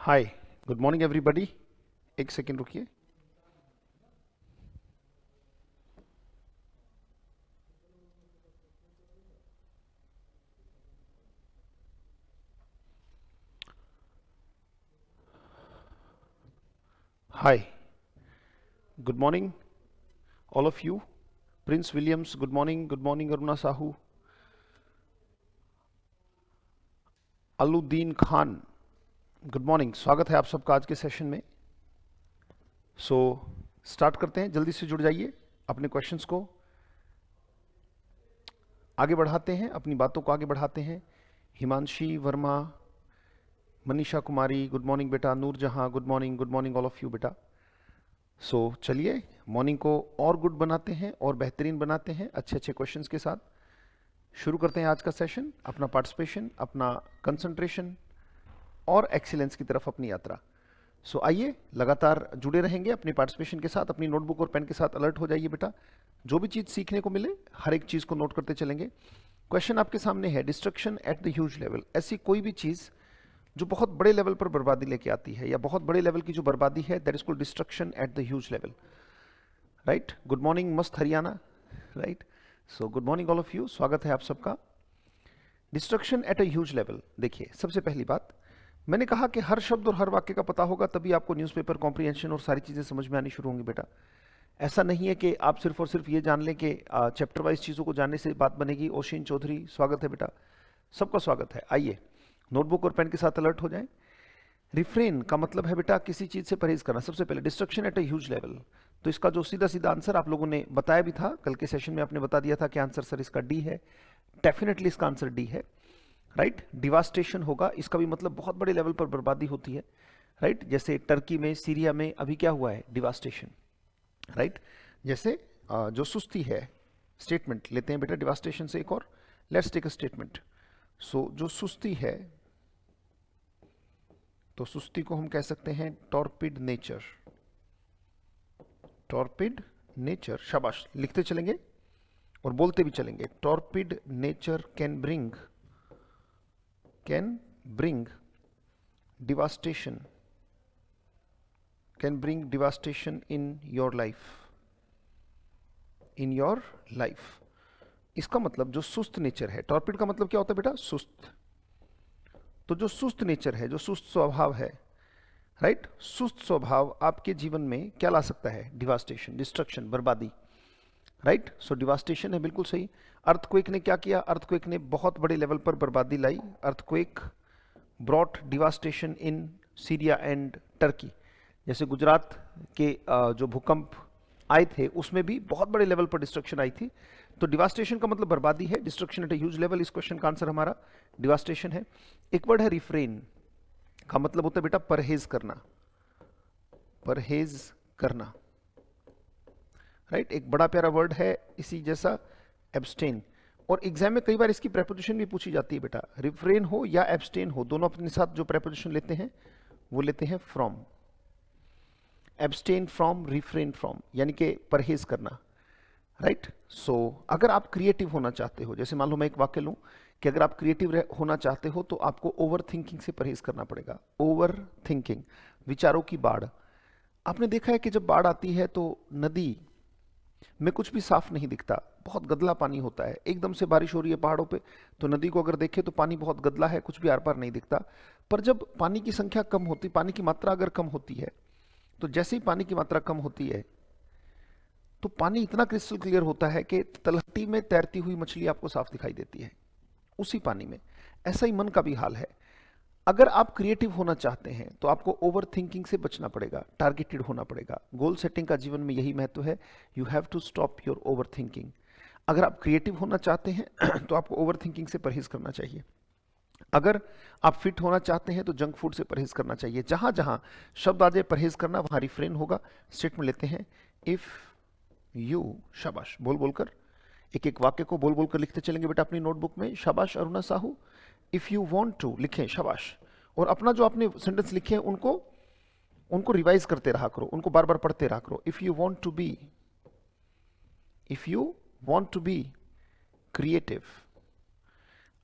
हाय, good morning everybody. एक second रुकिए। Hi, good morning all of you. Prince Williams, good morning. Good morning Aruna Sahu. Alauddin Khan, good morning. स्वागत है आप सबका आज के सेशन में। सो स्टार्ट करते हैं, जल्दी से जुड़ जाइए, अपने क्वेश्चंस को आगे बढ़ाते हैं, अपनी बातों को आगे बढ़ाते हैं। हिमांशी वर्मा, मनीषा कुमारी, गुड मॉर्निंग बेटा। नूर जहां, good morning all of you बेटा। सो चलिए मॉर्निंग को और गुड बनाते हैं और बेहतरीन बनाते हैं अच्छे अच्छे क्वेश्चंस के साथ। शुरू करते हैं आज का सेशन। अपना पार्टिसिपेशन, अपना कंसंट्रेशन और एक्सीलेंस की तरफ अपनी यात्रा। सो आइए लगातार जुड़े रहेंगे अपने पार्टिसिपेशन के साथ। अपनी नोटबुक और पेन के साथ अलर्ट हो जाइए बेटा। जो भी चीज़ सीखने को मिले हर एक चीज़ को नोट करते चलेंगे। क्वेश्चन आपके सामने है, destruction at the huge level. ऐसी कोई भी चीज़ जो बहुत बड़े लेवल पर बर्बादी लेके आती है या बहुत बड़े लेवल की जो बर्बादी है, that is called destruction at the huge level. Right, good morning मस्त Haryana. Right, so good morning all of you, स्वागत है आप सबका। Destruction at a huge level. देखिए, सबसे पहली बात मैंने कहा कि हर शब्द और हर वाक्य का पता होगा, तभी आपको न्यूज़पेपर कॉम्प्रिहेंशन और सारी चीज़ें समझ में आनी शुरू होंगी बेटा। ऐसा नहीं है कि आप सिर्फ और सिर्फ ये जान लें कि चैप्टर वाइज चीज़ों को जानने से बात बनेगी। ओशिन चौधरी, स्वागत है बेटा, सबका स्वागत है। आइए नोटबुक और पेन के साथ अलर्ट हो जाएं। रिफ्रेन का मतलब है बेटा किसी चीज से परहेज करना। सबसे पहले destruction at a huge level, तो इसका जो सीधा सीधा आंसर आप लोगों ने बताया भी था कल के सेशन में, आपने बता दिया था कि आंसर सर इसका डी है। डेफिनेटली इसका आंसर डी है। राइट, डिवास्टेशन होगा, इसका भी मतलब बहुत बड़े लेवल पर बर्बादी होती है। राइट, जैसे टर्की में, सीरिया में अभी क्या हुआ है, डिवास्टेशन। राइट, जैसे जो सुस्ती है, स्टेटमेंट लेते हैं बेटा डिवास्टेशन से एक और। Let's take a statement. So जो सुस्ती है, तो सुस्ती को हम कह सकते हैं टॉर्पिड नेचर। टॉर्पिड नेचर, शाबाश, लिखते चलेंगे और बोलते भी चलेंगे। Torpid nature can bring devastation, can bring devastation in your life. इसका मतलब जो सुस्त नेचर है, टॉर्पिड का मतलब क्या होता है बेटा, सुस्त। तो जो सुस्त नेचर है, जो सुस्त स्वभाव है, राइट, सुस्त स्वभाव आपके जीवन में क्या ला सकता है, डिवास्टेशन, डिस्ट्रक्शन, बर्बादी। राइट, सो डिवास्टेशन है, बिल्कुल सही। अर्थक्वेक ने क्या किया, अर्थक्वेक ने बहुत बड़े लेवल पर बर्बादी लाई। Earthquake brought devastation in Syria and Turkey. जैसे गुजरात के जो भूकंप आए थे उसमें भी बहुत बड़े लेवल पर डिस्ट्रक्शन आई थी। तो डिवास्टेशन का मतलब बर्बादी है, destruction at a huge level. इस क्वेश्चन का आंसर हमारा डिवास्टेशन है। एक वर्ड है रिफ्रेन, का मतलब होता है बेटा परहेज करना, परहेज करना। राइट, एक बड़ा प्यारा वर्ड है इसी जैसा, एब्सटेन। और एग्जाम में कई बार इसकी प्रेपोजिशन भी पूछी जाती है बेटा। रिफ्रेन हो या एब्सटेन हो, दोनों अपने साथ जो प्रेपोजिशन लेते हैं वो लेते हैं from. Abstain from, refrain from, यानी कि परहेज करना। राइट, सो अगर आप क्रिएटिव होना चाहते हो, जैसे मान लो मैं एक वाक्य लूं कि अगर आप क्रिएटिव होना चाहते हो तो आपको ओवर थिंकिंग से परहेज करना पड़ेगा। ओवर थिंकिंग, विचारों की बाढ़। आपने देखा है कि जब बाढ़ आती है तो नदी में कुछ भी साफ नहीं दिखता, बहुत गदला पानी होता है। एकदम से बारिश हो रही है पहाड़ों पे, तो नदी को अगर देखें तो पानी बहुत गदला है, कुछ भी आर पार नहीं दिखता। पर जब पानी की संख्या कम होती, पानी की मात्रा अगर कम होती है, तो जैसे ही पानी की मात्रा कम होती है तो पानी इतना क्रिस्टल क्लियर होता है कि तलहटी में तैरती हुई मछली आपको साफ दिखाई देती है उसी पानी में। ऐसा ही मन का भी हाल है। अगर आप क्रिएटिव होना चाहते हैं तो आपको ओवर थिंकिंग से बचना पड़ेगा, टारगेटेड होना पड़ेगा। गोल सेटिंग का जीवन में यही महत्व है। You have to stop your over thinking. अगर आप क्रिएटिव होना चाहते हैं तो आपको ओवर थिंकिंग से परहेज करना चाहिए। अगर आप फिट होना चाहते हैं तो जंक फूड से परहेज करना चाहिए। जहां जहां शब्द आ जाए परहेज करना, वहां रिफ्रेन होगा। स्टेटमेंट लेते हैं, इफ यू, शाबाश, बोल बोलकर, एक एक वाक्य को बोल बोलकर लिखते चलेंगे बेटा अपनी नोटबुक में। शाबाश Aruna Sahu. If you want to लिखें, शाबाश। और अपना जो आपने सेंटेंस लिखे हैं उनको उनको रिवाइज करते रहा करो, उनको बार बार पढ़ते रहा करो। If you want to be, if you want to be creative,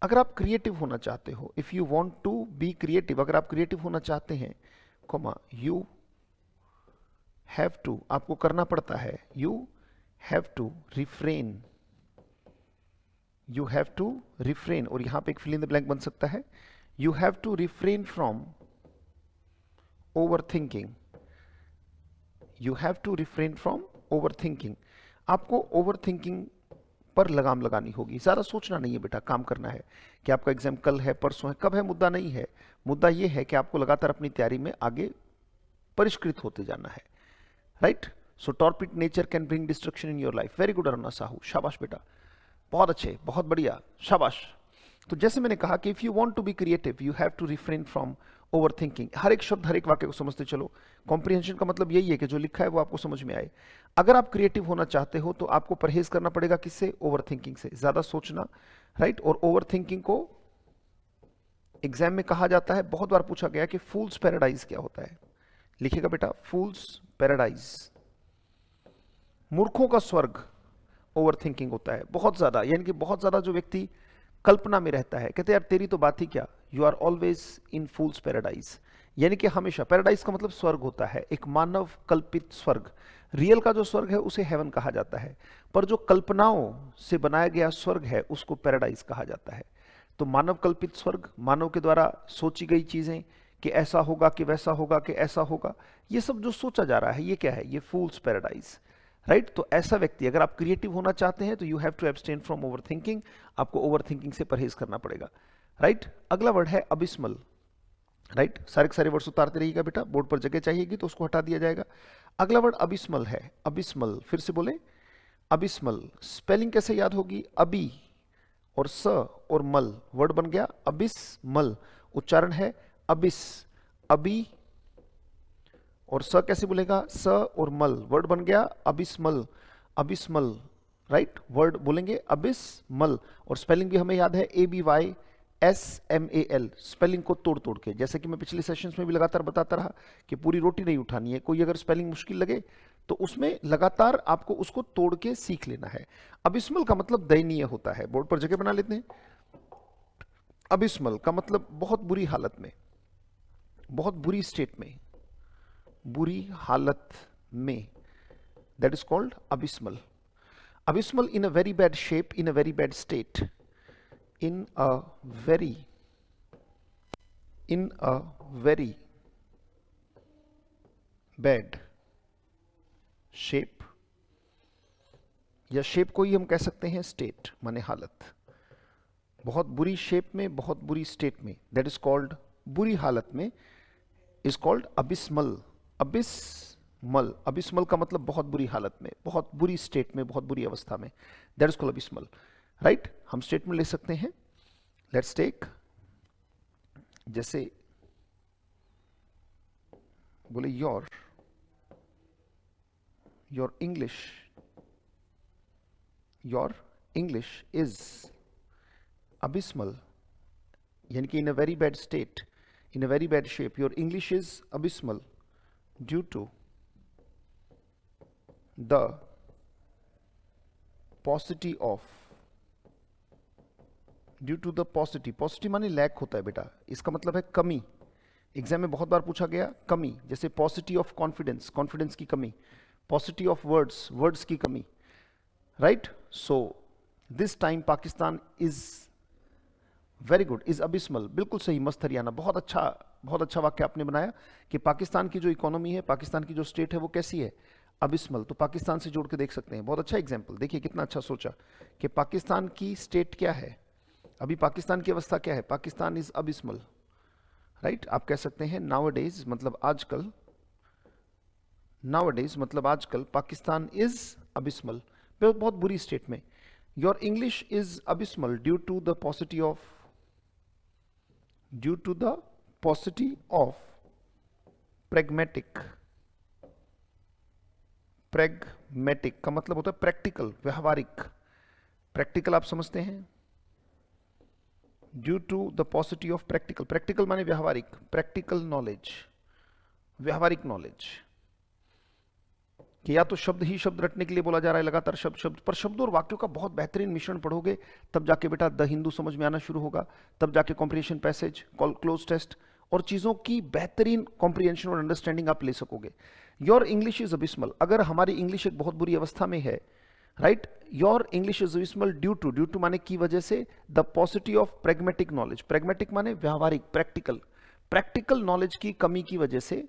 अगर आप क्रिएटिव होना चाहते हो, if you want to be creative, अगर आप क्रिएटिव होना चाहते हैं, कॉमा यू हैव टू, आपको करना पड़ता है, you have to refrain, you have to refrain, और यहां पे एक फिल इन द ब्लैंक बन सकता है, you have to refrain from over thinking, you have to refrain from over thinking. आपको ओवर थिंकिंग पर लगाम लगानी होगी, ज्यादा सोचना नहीं है बेटा, काम करना है कि आपका एग्जाम कल है, परसों है, कब है, मुद्दा नहीं है। मुद्दा यह है कि आपको लगातार अपनी तैयारी में आगे परिष्कृत होते जाना है, right. So torpid nature can bring destruction in your life. Very good Aruna Sahu, शाबाश बेटा, बहुत अच्छे, बहुत बढ़िया, शाबाश। तो जैसे मैंने कहा कि if you want to be creative you have to refrain from over thinking. हर एक शब्द, हर एक वाक्य को समझते चलो। कॉम्प्रिहेंशन का मतलब यही है कि जो लिखा है वो आपको समझ में आए। अगर आप क्रिएटिव होना चाहते हो तो आपको परहेज करना पड़ेगा किससे? ओवर थिंकिंग से, ज्यादा सोचना, राइट। और ओवर थिंकिंग को एग्जाम में कहा जाता है, बहुत बार पूछा गया कि फूल्स पैराडाइज क्या होता है। लिखेगा बेटा, फूल्स पैराडाइज, मूर्खों का स्वर्ग ओवर थिंकिंग होता है। बहुत ज्यादा, यानी कि बहुत ज्यादा जो व्यक्ति कल्पना में रहता है, कहते हैं यार तेरी तो बात ही क्या, you are always in fool's paradise, यानी कि हमेशा, पैराडाइज का मतलब स्वर्ग होता है, एक मानव कल्पित स्वर्ग। रियल का जो स्वर्ग है उसे हेवन कहा जाता है, पर जो कल्पनाओं से बनाया गया स्वर्ग है उसको पैराडाइज कहा जाता है। तो मानव कल्पित स्वर्ग, मानव के द्वारा सोची गई चीजें कि ऐसा होगा, कि वैसा होगा, कि ऐसा होगा, ये सब जो सोचा जा रहा है ये क्या है? ये फूल्स पैराडाइज, राइट। तो ऐसा व्यक्ति, अगर आप क्रिएटिव होना चाहते हैं तो you have to abstain from over thinking, आपको ओवर थिंकिंग से परहेज करना पड़ेगा, राइट। अगला वर्ड है अबिस्मल, राइट। सारे के सारे वर्ड्स उतारते रहिएगा बेटा, बोर्ड पर जगह चाहिएगी तो उसको हटा दिया जाएगा। अगला वर्ड अबिस्मल है, अबिस्मल, फिर से बोले, अबिस्मल। स्पेलिंग कैसे याद होगी? अबी और स और मल, वर्ड बन गया अबिस्मल। उच्चारण है अबिस, अबी और स कैसे बोलेगा? स और मल, वर्ड बन गया अबिस्मल, अबिस्मल, राइट। वर्ड बोलेंगे अबिस्मल। और स्पेलिंग भी हमें याद है ABYSMAL, स्पेलिंग को तोड़ तोड़ के, जैसे कि मैं पिछले सेशंस में भी लगातार बताता रहा कि पूरी रोटी नहीं उठानी है। कोई अगर स्पेलिंग मुश्किल लगे तो उसमें लगातार आपको उसको तोड़ के सीख लेना है। अबिस्मल का मतलब दयनीय होता है, बोर्ड पर जगह बना लेते हैं। अबिस्मल का मतलब बहुत बुरी हालत में, बहुत बुरी स्टेट में, बुरी हालत में, that is called abysmal. Abysmal in a very bad shape, in a very bad state, in a very bad shape, या शेप को ही हम कह सकते हैं स्टेट, माने हालत, बहुत बुरी शेप में, बहुत बुरी स्टेट में, दैट इज कॉल्ड, बुरी हालत में, is called abysmal. Abysmal, abysmal का मतलब बहुत बुरी हालत में, बहुत बुरी स्टेट में, बहुत बुरी अवस्था में, that is called abysmal, right. हम स्टेटमेंट ले सकते हैं, लेट्स टेक, जैसे बोले योर इंग्लिश इज अबिस्मल, यानी कि in a very bad state, in a very bad shape, your English is abysmal due to the paucity of, due to the paucity, paucity माने lack होता है बेटा, इसका मतलब है कमी। एग्जाम में बहुत बार पूछा गया कमी, जैसे पॉसिटी ऑफ कॉन्फिडेंस, कॉन्फिडेंस की कमी, पॉसिटी ऑफ वर्ड्स, वर्ड्स की कमी, right. So this time Pakistan is very good, is abysmal, बिल्कुल सही, मस्त हरियाणा, बहुत अच्छा वाक्य आपने बनाया कि पाकिस्तान की जो इकोनॉमी है, पाकिस्तान की जो स्टेट है वो कैसी है? अबिस्मल। तो पाकिस्तान से जोड़ के देख सकते हैं, बहुत अच्छा एग्जाम्पल, देखिए कितना अच्छा सोचा कि पाकिस्तान की स्टेट क्या है, अभी पाकिस्तान की अवस्था क्या है? Pakistan is abysmal, right. आप कह सकते हैं नाउअडेज मतलब आजकल, नाउअडेज मतलब आजकल पाकिस्तान इज अबिस्मल, बहुत बुरी स्टेट में। Your English is abysmal due to the paucity of, due to the paucity of pragmatic, pragmatic का मतलब होता है प्रैक्टिकल, व्यवहारिक, प्रैक्टिकल आप समझते हैं, due to the paucity of practical, practical माने व्यवहारिक, प्रैक्टिकल नॉलेज, व्यवहारिक नॉलेज, कि या तो शब्द ही शब्द रटने के लिए बोला जा रहा है लगातार, शब्द शब्द पर, शब्दों और वाक्यों का बहुत बेहतरीन मिश्रण पढ़ोगे तब जाके बेटा द हिंदू समझ में आना शुरू होगा, तब जाके कॉम्प्रिहेंशन पैसेज, क्लोज टेस्ट और चीज़ों की बेहतरीन कॉम्प्रिहेंशन और अंडरस्टैंडिंग आप ले सकोगे। योर इंग्लिश इज अबिस्मल, अगर हमारी इंग्लिश एक बहुत बुरी अवस्था में है, right, your English is abysmal due to माने की वजह से, the paucity of pragmatic knowledge, pragmatic माने व्यावहारिक, प्रैक्टिकल नॉलेज की कमी की वजह से,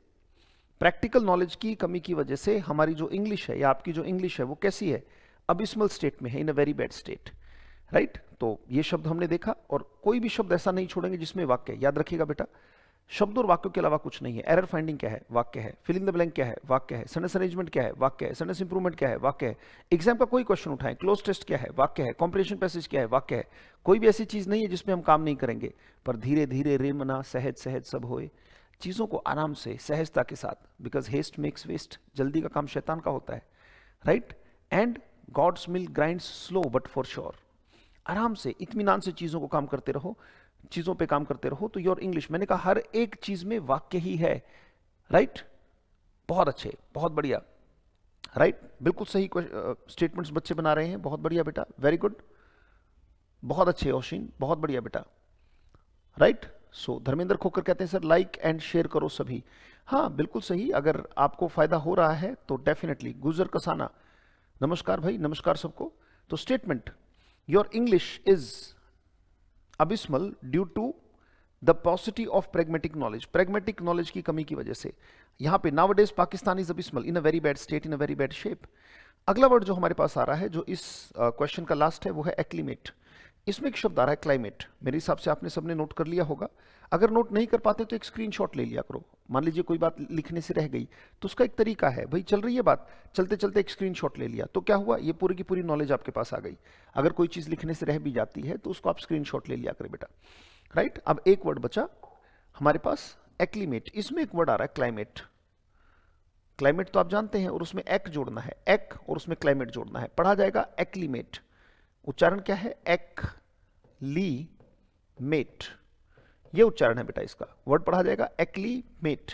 प्रैक्टिकल नॉलेज की कमी की वजह से हमारी जो इंग्लिश है या आपकी जो इंग्लिश है वो कैसी है, अबिस्मल स्टेट में है, in a very bad state, right. तो ये शब्द हमने देखा और कोई भी शब्द ऐसा नहीं छोड़ेंगे जिसमें वाक्य है। याद रखिएगा बेटा, शब्द और वाक्यों के अलावा कुछ नहीं है। एरर फाइंडिंग क्या है, वाक्य है। फिल इन द ब्लैंक क्या है, वाक्य है। सेंटेंस अरेंजमेंट क्या है, वाक्य है। सेंटेंस इंप्रूवमेंट क्या है, वाक्य है। एग्जाम का कोई क्वेश्चन उठाएं, क्लोज टेस्ट क्या है, वाक्य है। कॉम्प्रिहेंशन पैसेज क्या है, वाक्य है। कोई भी ऐसी चीज नहीं है जिसमें हम काम नहीं करेंगे, पर धीरे धीरे रे मना सहज सहज सब होए, चीजों को आराम से सहजता के साथ, बिकॉज हेस्ट मेक्स वेस्ट, जल्दी का काम शैतान का होता है, right. And God's mill grinds slow but for sure, आराम से इत्मीनान से चीजों को काम करते रहो, चीजों पे काम करते रहो। तो योर इंग्लिश, मैंने कहा हर एक चीज में वाक्य ही है, राइट। बहुत अच्छे, बहुत बढ़िया, राइट, बिल्कुल सही स्टेटमेंट्स बच्चे बना रहे हैं, बहुत बढ़िया बेटा, वेरी गुड, बहुत अच्छे ओशिन, बहुत बढ़िया बेटा, राइट। सो धर्मेंद्र खोकर कहते हैं सर लाइक एंड शेयर करो सभी। हाँ बिल्कुल सही, अगर आपको फायदा हो रहा है तो डेफिनेटली। गुजर कसाना, नमस्कार भाई, नमस्कार सबको। तो statement, your English is abysmal due to the paucity of pragmatic knowledge, pragmatic knowledge की कमी की वजह से। यहां पे nowadays Pakistan is abysmal in a very bad state, in a very bad shape. अगला वर्ड जो हमारे पास आ रहा है, जो इस क्वेश्चन का लास्ट है, वो है एक्लीमेट। इसमें एक शब्द आ रहा है क्लाइमेट, मेरे हिसाब से आपने सबने नोट कर लिया होगा। अगर नोट नहीं कर पाते तो एक स्क्रीनशॉट ले लिया करो। मान लीजिए कोई बात लिखने से रह गई तो उसका एक तरीका है, भाई चल रही है बात, चलते चलते एक स्क्रीनशॉट ले लिया तो क्या हुआ, ये पूरी की पूरी नॉलेज आपके पास आ गई। अगर कोई चीज लिखने से रह भी जाती है तो उसको आप स्क्रीनशॉट ले लिया करें बेटा, राइट। अब एक वर्ड बचा हमारे पास, एक्लीमेट। इसमें एक वर्ड आ रहा है क्लाइमेट। क्लाइमेट तो आप जानते हैं, और उसमें एक जोड़ना है, एक, और उसमें क्लाइमेट जोड़ना है, पढ़ा जाएगा एक्लीमेट। उच्चारण क्या है, एक ली मेट, ये उच्चारण है बेटा इसका। वर्ड पढ़ा जाएगा एक्लीमेट,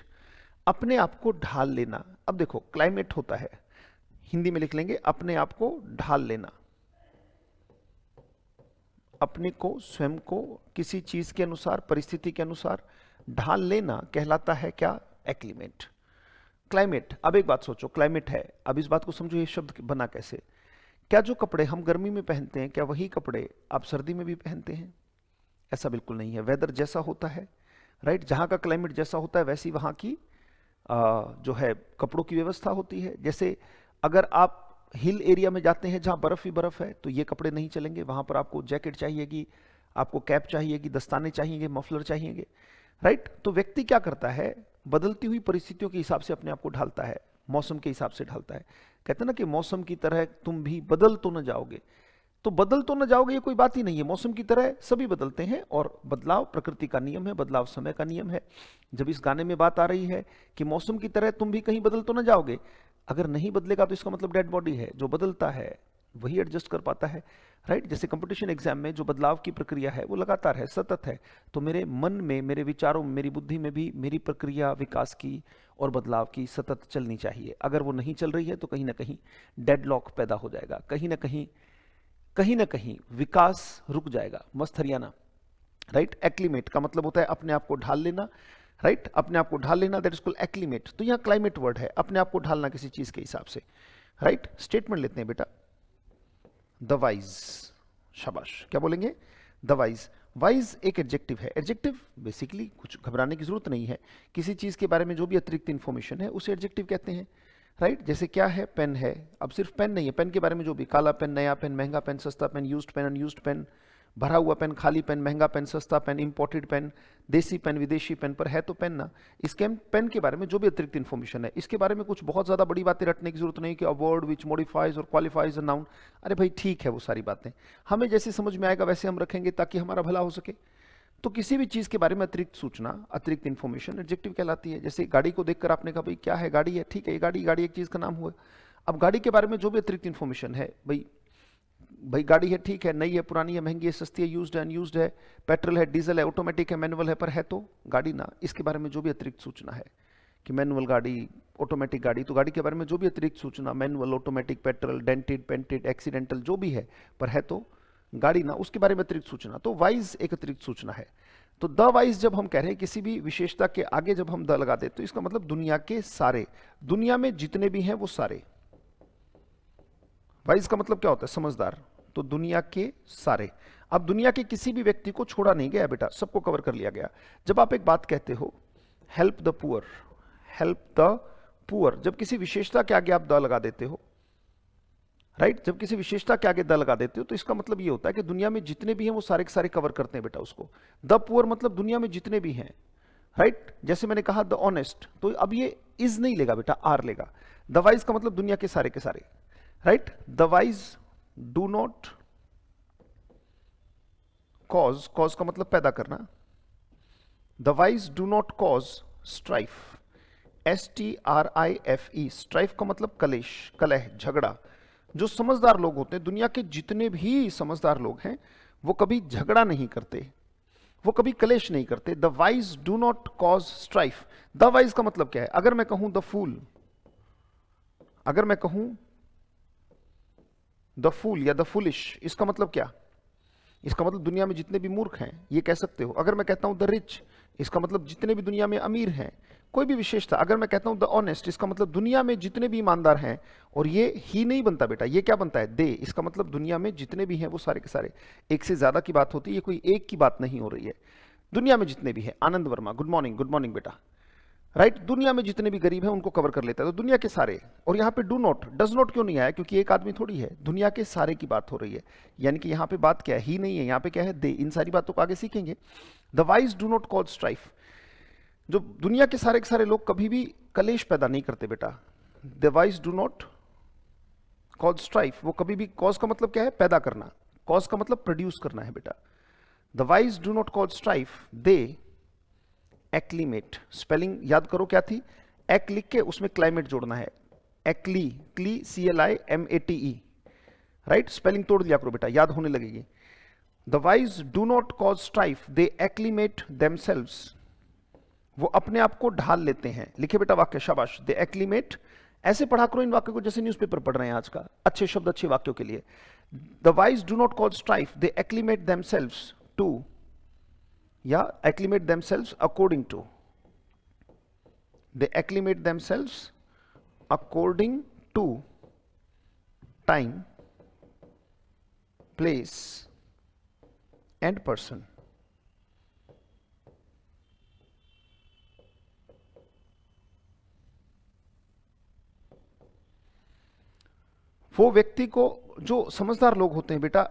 अपने आप को ढाल लेना। अब देखो क्लाइमेट होता है, हिंदी में लिख लेंगे अपने आप को ढाल लेना, अपने को, स्वयं को किसी चीज के अनुसार, परिस्थिति के अनुसार ढाल लेना कहलाता है क्या, एक्लीमेट। क्लाइमेट, अब एक बात सोचो, क्लाइमेट है, अब इस बात को समझो ये शब्द बना कैसे। क्या जो कपड़े हम गर्मी में पहनते हैं, क्या वही कपड़े आप सर्दी में भी पहनते हैं? ऐसा बिल्कुल नहीं है। वेदर जैसा होता है, राइट, जहां का क्लाइमेट जैसा होता है वैसी वहां की जो है कपड़ों की व्यवस्था होती है। जैसे अगर आप हिल एरिया में जाते हैं जहां बर्फ ही बर्फ है तो ये कपड़े नहीं चलेंगे, वहां पर आपको जैकेट चाहिएगी, आपको कैप चाहिएगी, दस्ताने चाहिएंगे, मफलर चाहिएंगे, राइट। तो व्यक्ति क्या करता है, बदलती हुई परिस्थितियों के हिसाब से अपने आप को ढालता है, मौसम के हिसाब से ढालता है। कहते हैं ना कि मौसम की तरह तुम भी बदल तो न जाओगे, तो बदल तो न जाओगे ये कोई बात ही नहीं है, मौसम की तरह सभी बदलते हैं, और बदलाव प्रकृति का नियम है, बदलाव समय का नियम है। जब इस गाने में बात आ रही है कि मौसम की तरह तुम भी कहीं बदल तो न जाओगे, अगर नहीं बदलेगा तो इसका मतलब डेड बॉडी है। जो बदलता है वही एडजस्ट कर पाता है, राइट। जैसे कंपटीशन एग्जाम में जो बदलाव की प्रक्रिया है वो लगातार है, सतत है। तो मेरे मन में, मेरे विचारों में, मेरी बुद्धि में भी मेरी प्रक्रिया विकास की और बदलाव की सतत चलनी चाहिए। अगर वो नहीं चल रही है तो कहीं ना कहीं डेडलॉक पैदा हो जाएगा, कहीं ना कहीं विकास रुक जाएगा। मस्त हरियाणा, राइट। एक्लीमेट का मतलब होता है अपने आप को ढाल लेना, राइट, अपने आप को ढाल लेना, दैट इज कॉल्ड एक्लीमेट। तो यहाँ क्लाइमेट वर्ड है, अपने आप को ढालना किसी चीज के हिसाब से, राइट। स्टेटमेंट लेते हैं बेटा, द वाइज, शाबाश, क्या बोलेंगे, द वाइज। वाइज एक एडजेक्टिव है। एडजेक्टिव बेसिकली कुछ घबराने की जरूरत नहीं है, किसी चीज के बारे में जो भी अतिरिक्त इंफॉर्मेशन है उसे एडजेक्टिव कहते हैं, राइट। जैसे क्या है, पेन है, अब सिर्फ पेन नहीं है, पेन के बारे में जो भी, काला पेन, नया पेन, महंगा पेन, सस्ता pen, used pen, unused pen, भरा हुआ पेन, खाली पेन, महंगा पेन, सस्ता पेन, इंपोर्टेड पेन, देसी पेन, विदेशी पेन, पर है तो पेन ना। इसके पेन के बारे में जो भी अतिरिक्त इन्फॉर्मेशन है, इसके बारे में कुछ बहुत ज्यादा बड़ी बातें रटने की जरूरत नहीं कि अ वर्ड विच मॉडिफाइज और क्वालिफाइज अ नाउन। अरे भाई ठीक है, वो सारी बातें हमें जैसे समझ में आएगा वैसे हम रखेंगे ताकि हमारा भला हो सके। तो किसी भी चीज के बारे में अतिरिक्त सूचना, अतिरिक्त इन्फॉर्मेशन एडजेक्टिव कहलाती है। जैसे गाड़ी को देखकर आपने कहा भाई क्या है, गाड़ी है, ठीक है, ये गाड़ी एक चीज का नाम हुआ। अब गाड़ी के बारे में जो भी अतिरिक्त इन्फॉर्मेशन है, भाई गाड़ी है, ठीक है, नई है, पुरानी है, महंगी है, सस्ती है, यूज्ड है, अनयूज्ड है, पेट्रोल है, डीजल है, ऑटोमेटिक है, मैनुअल है, पर है तो गाड़ी ना। इसके बारे में जो भी अतिरिक्त सूचना है, कि मैनुअल गाड़ी, ऑटोमेटिक गाड़ी, तो गाड़ी के बारे में जो भी अतिरिक्त सूचना, manual, automatic, petrol, dented, painted, accidental, जो भी है, पर है तो गाड़ी ना, उसके बारे में अतिरिक्त सूचना, तो वाइज एक अतिरिक्त सूचना है। तो द वाइज जब हम कह रहे हैं किसी भी विशेषता के आगे जब हम द लगा देते तो इसका मतलब दुनिया के सारे, दुनिया में जितने भी हैं वो सारे। वाइज का मतलब क्या होता है? समझदार। तो दुनिया के सारे, अब दुनिया के किसी भी व्यक्ति को छोड़ा नहीं गया बेटा, सबको कवर कर लिया गया। जब आप एक बात कहते हो help the poor, help the poor, जब किसी विशेषता के आगे आप द लगा देते हो, राइट, जब किसी विशेषता के आगे द लगा देते हो तो इसका मतलब ये होता है कि दुनिया में जितने भी हैं वो सारे के सारे कवर करते हैं बेटा उसको। द पुअर मतलब दुनिया में जितने भी हैं, राइट। जैसे मैंने कहा द ऑनेस्ट, तो अब ये इज नहीं लेगा बेटा, आर लेगा। द वाइज का मतलब दुनिया के सारे, right. The wise do not cause, cause का मतलब पैदा करना, the wise do not cause strife, STRIFE, strife का मतलब कलेश, कलह, झगड़ा। जो समझदार लोग होते हैं, दुनिया के जितने भी समझदार लोग हैं, वो कभी झगड़ा नहीं करते, वो कभी कलेश नहीं करते। The wise do not cause strife. The wise का मतलब क्या है? अगर मैं कहूं द फूल, अगर मैं कहूं द फूल या द फुलिश, इसका मतलब क्या? इसका मतलब दुनिया में जितने भी मूर्ख हैं ये कह सकते हो। अगर मैं कहता हूं द रिच, इसका मतलब जितने भी दुनिया में अमीर हैं, कोई भी विशेषता। अगर मैं कहता हूं द ऑनेस्ट, इसका मतलब दुनिया में जितने भी ईमानदार हैं, और ये ही नहीं बनता बेटा, ये क्या बनता है? दे, इसका मतलब दुनिया में जितने भी हैं वो सारे के सारे। एक से ज्यादा की बात होती है, ये कोई एक की बात नहीं हो रही है, दुनिया में जितने भी हैं। आनंद वर्मा, गुड मॉर्निंग बेटा, राइट। दुनिया में जितने भी गरीब हैं उनको कवर कर लेता है, तो दुनिया के सारे। और यहाँ पे डू नॉट, डज नॉट क्यों नहीं आया? क्योंकि एक आदमी थोड़ी है, दुनिया के सारे की बात हो रही है, यानी कि यहाँ पे बात क्या है? ही नहीं है, यहाँ पे क्या है? दे। इन सारी बातों को आगे सीखेंगे। The wise do not cause strife, जो दुनिया के सारे लोग कभी भी कलेश पैदा नहीं करते बेटा। The wise do not cause strife, वो कभी भी, कॉज का मतलब क्या है? पैदा करना, कॉज का मतलब प्रोड्यूस करना है बेटा। The wise do not cause strife, they acclimate. Spelling याद करो क्या थी? एक लिख के उसमें क्लाइमेट जोड़ना है, एक्ली, क्ली, CLIMATE, राइट। स्पेलिंग तोड़ दिया करो बेटा, याद होने लगेगी। The wise do not cause strife, they acclimate themselves, वो अपने आप को ढाल लेते हैं। लिखे बेटा वाक्य, शाबाश। दे एक्लीमेट, ऐसे पढ़ा करो इन वाक्यों को जैसे न्यूज़पेपर पढ़ रहे हैं आज का, अच्छे शब्द अच्छे वाक्यों के लिए। The wise do not cause strife, they acclimate themselves to, या acclimate themselves according to, they acclimate themselves according to time, place and person। वो व्यक्ति को, जो समझदार लोग होते हैं बेटा,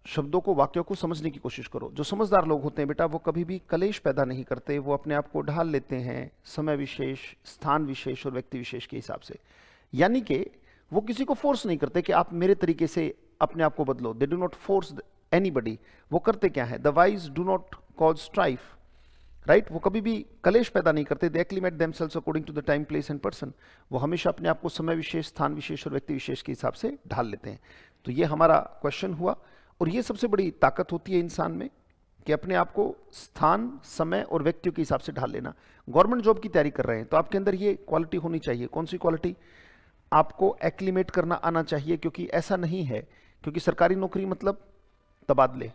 शब्दों को, वाक्यों को समझने की कोशिश करो। जो समझदार लोग होते हैं बेटा वो कभी भी कलेश पैदा नहीं करते, वो अपने आप को ढाल लेते हैं समय विशेष, स्थान विशेष और व्यक्ति विशेष के हिसाब से। यानी कि वो किसी को फोर्स नहीं करते कि आप मेरे तरीके से अपने आप को बदलो। They do not force anybody. वो करते क्या है? The wise do not cause strife, right. वो कभी भी कलेश पैदा नहीं करते। They acclimate themselves according to the time, place and person. वो हमेशा अपने आप को समय विशेष, स्थान विशेष और व्यक्ति विशेष के हिसाब से ढाल लेते हैं। तो ये हमारा क्वेश्चन हुआ, और ये सबसे बड़ी ताकत होती है इंसान में कि अपने आप को स्थान, समय और व्यक्तियों के हिसाब से ढाल लेना। गवर्नमेंट जॉब की तैयारी कर रहे हैं तो आपके अंदर ये क्वालिटी होनी चाहिए। कौन सी क्वालिटी? आपको एक्लीमेट करना आना चाहिए, क्योंकि ऐसा नहीं है, क्योंकि सरकारी नौकरी मतलब तबादले,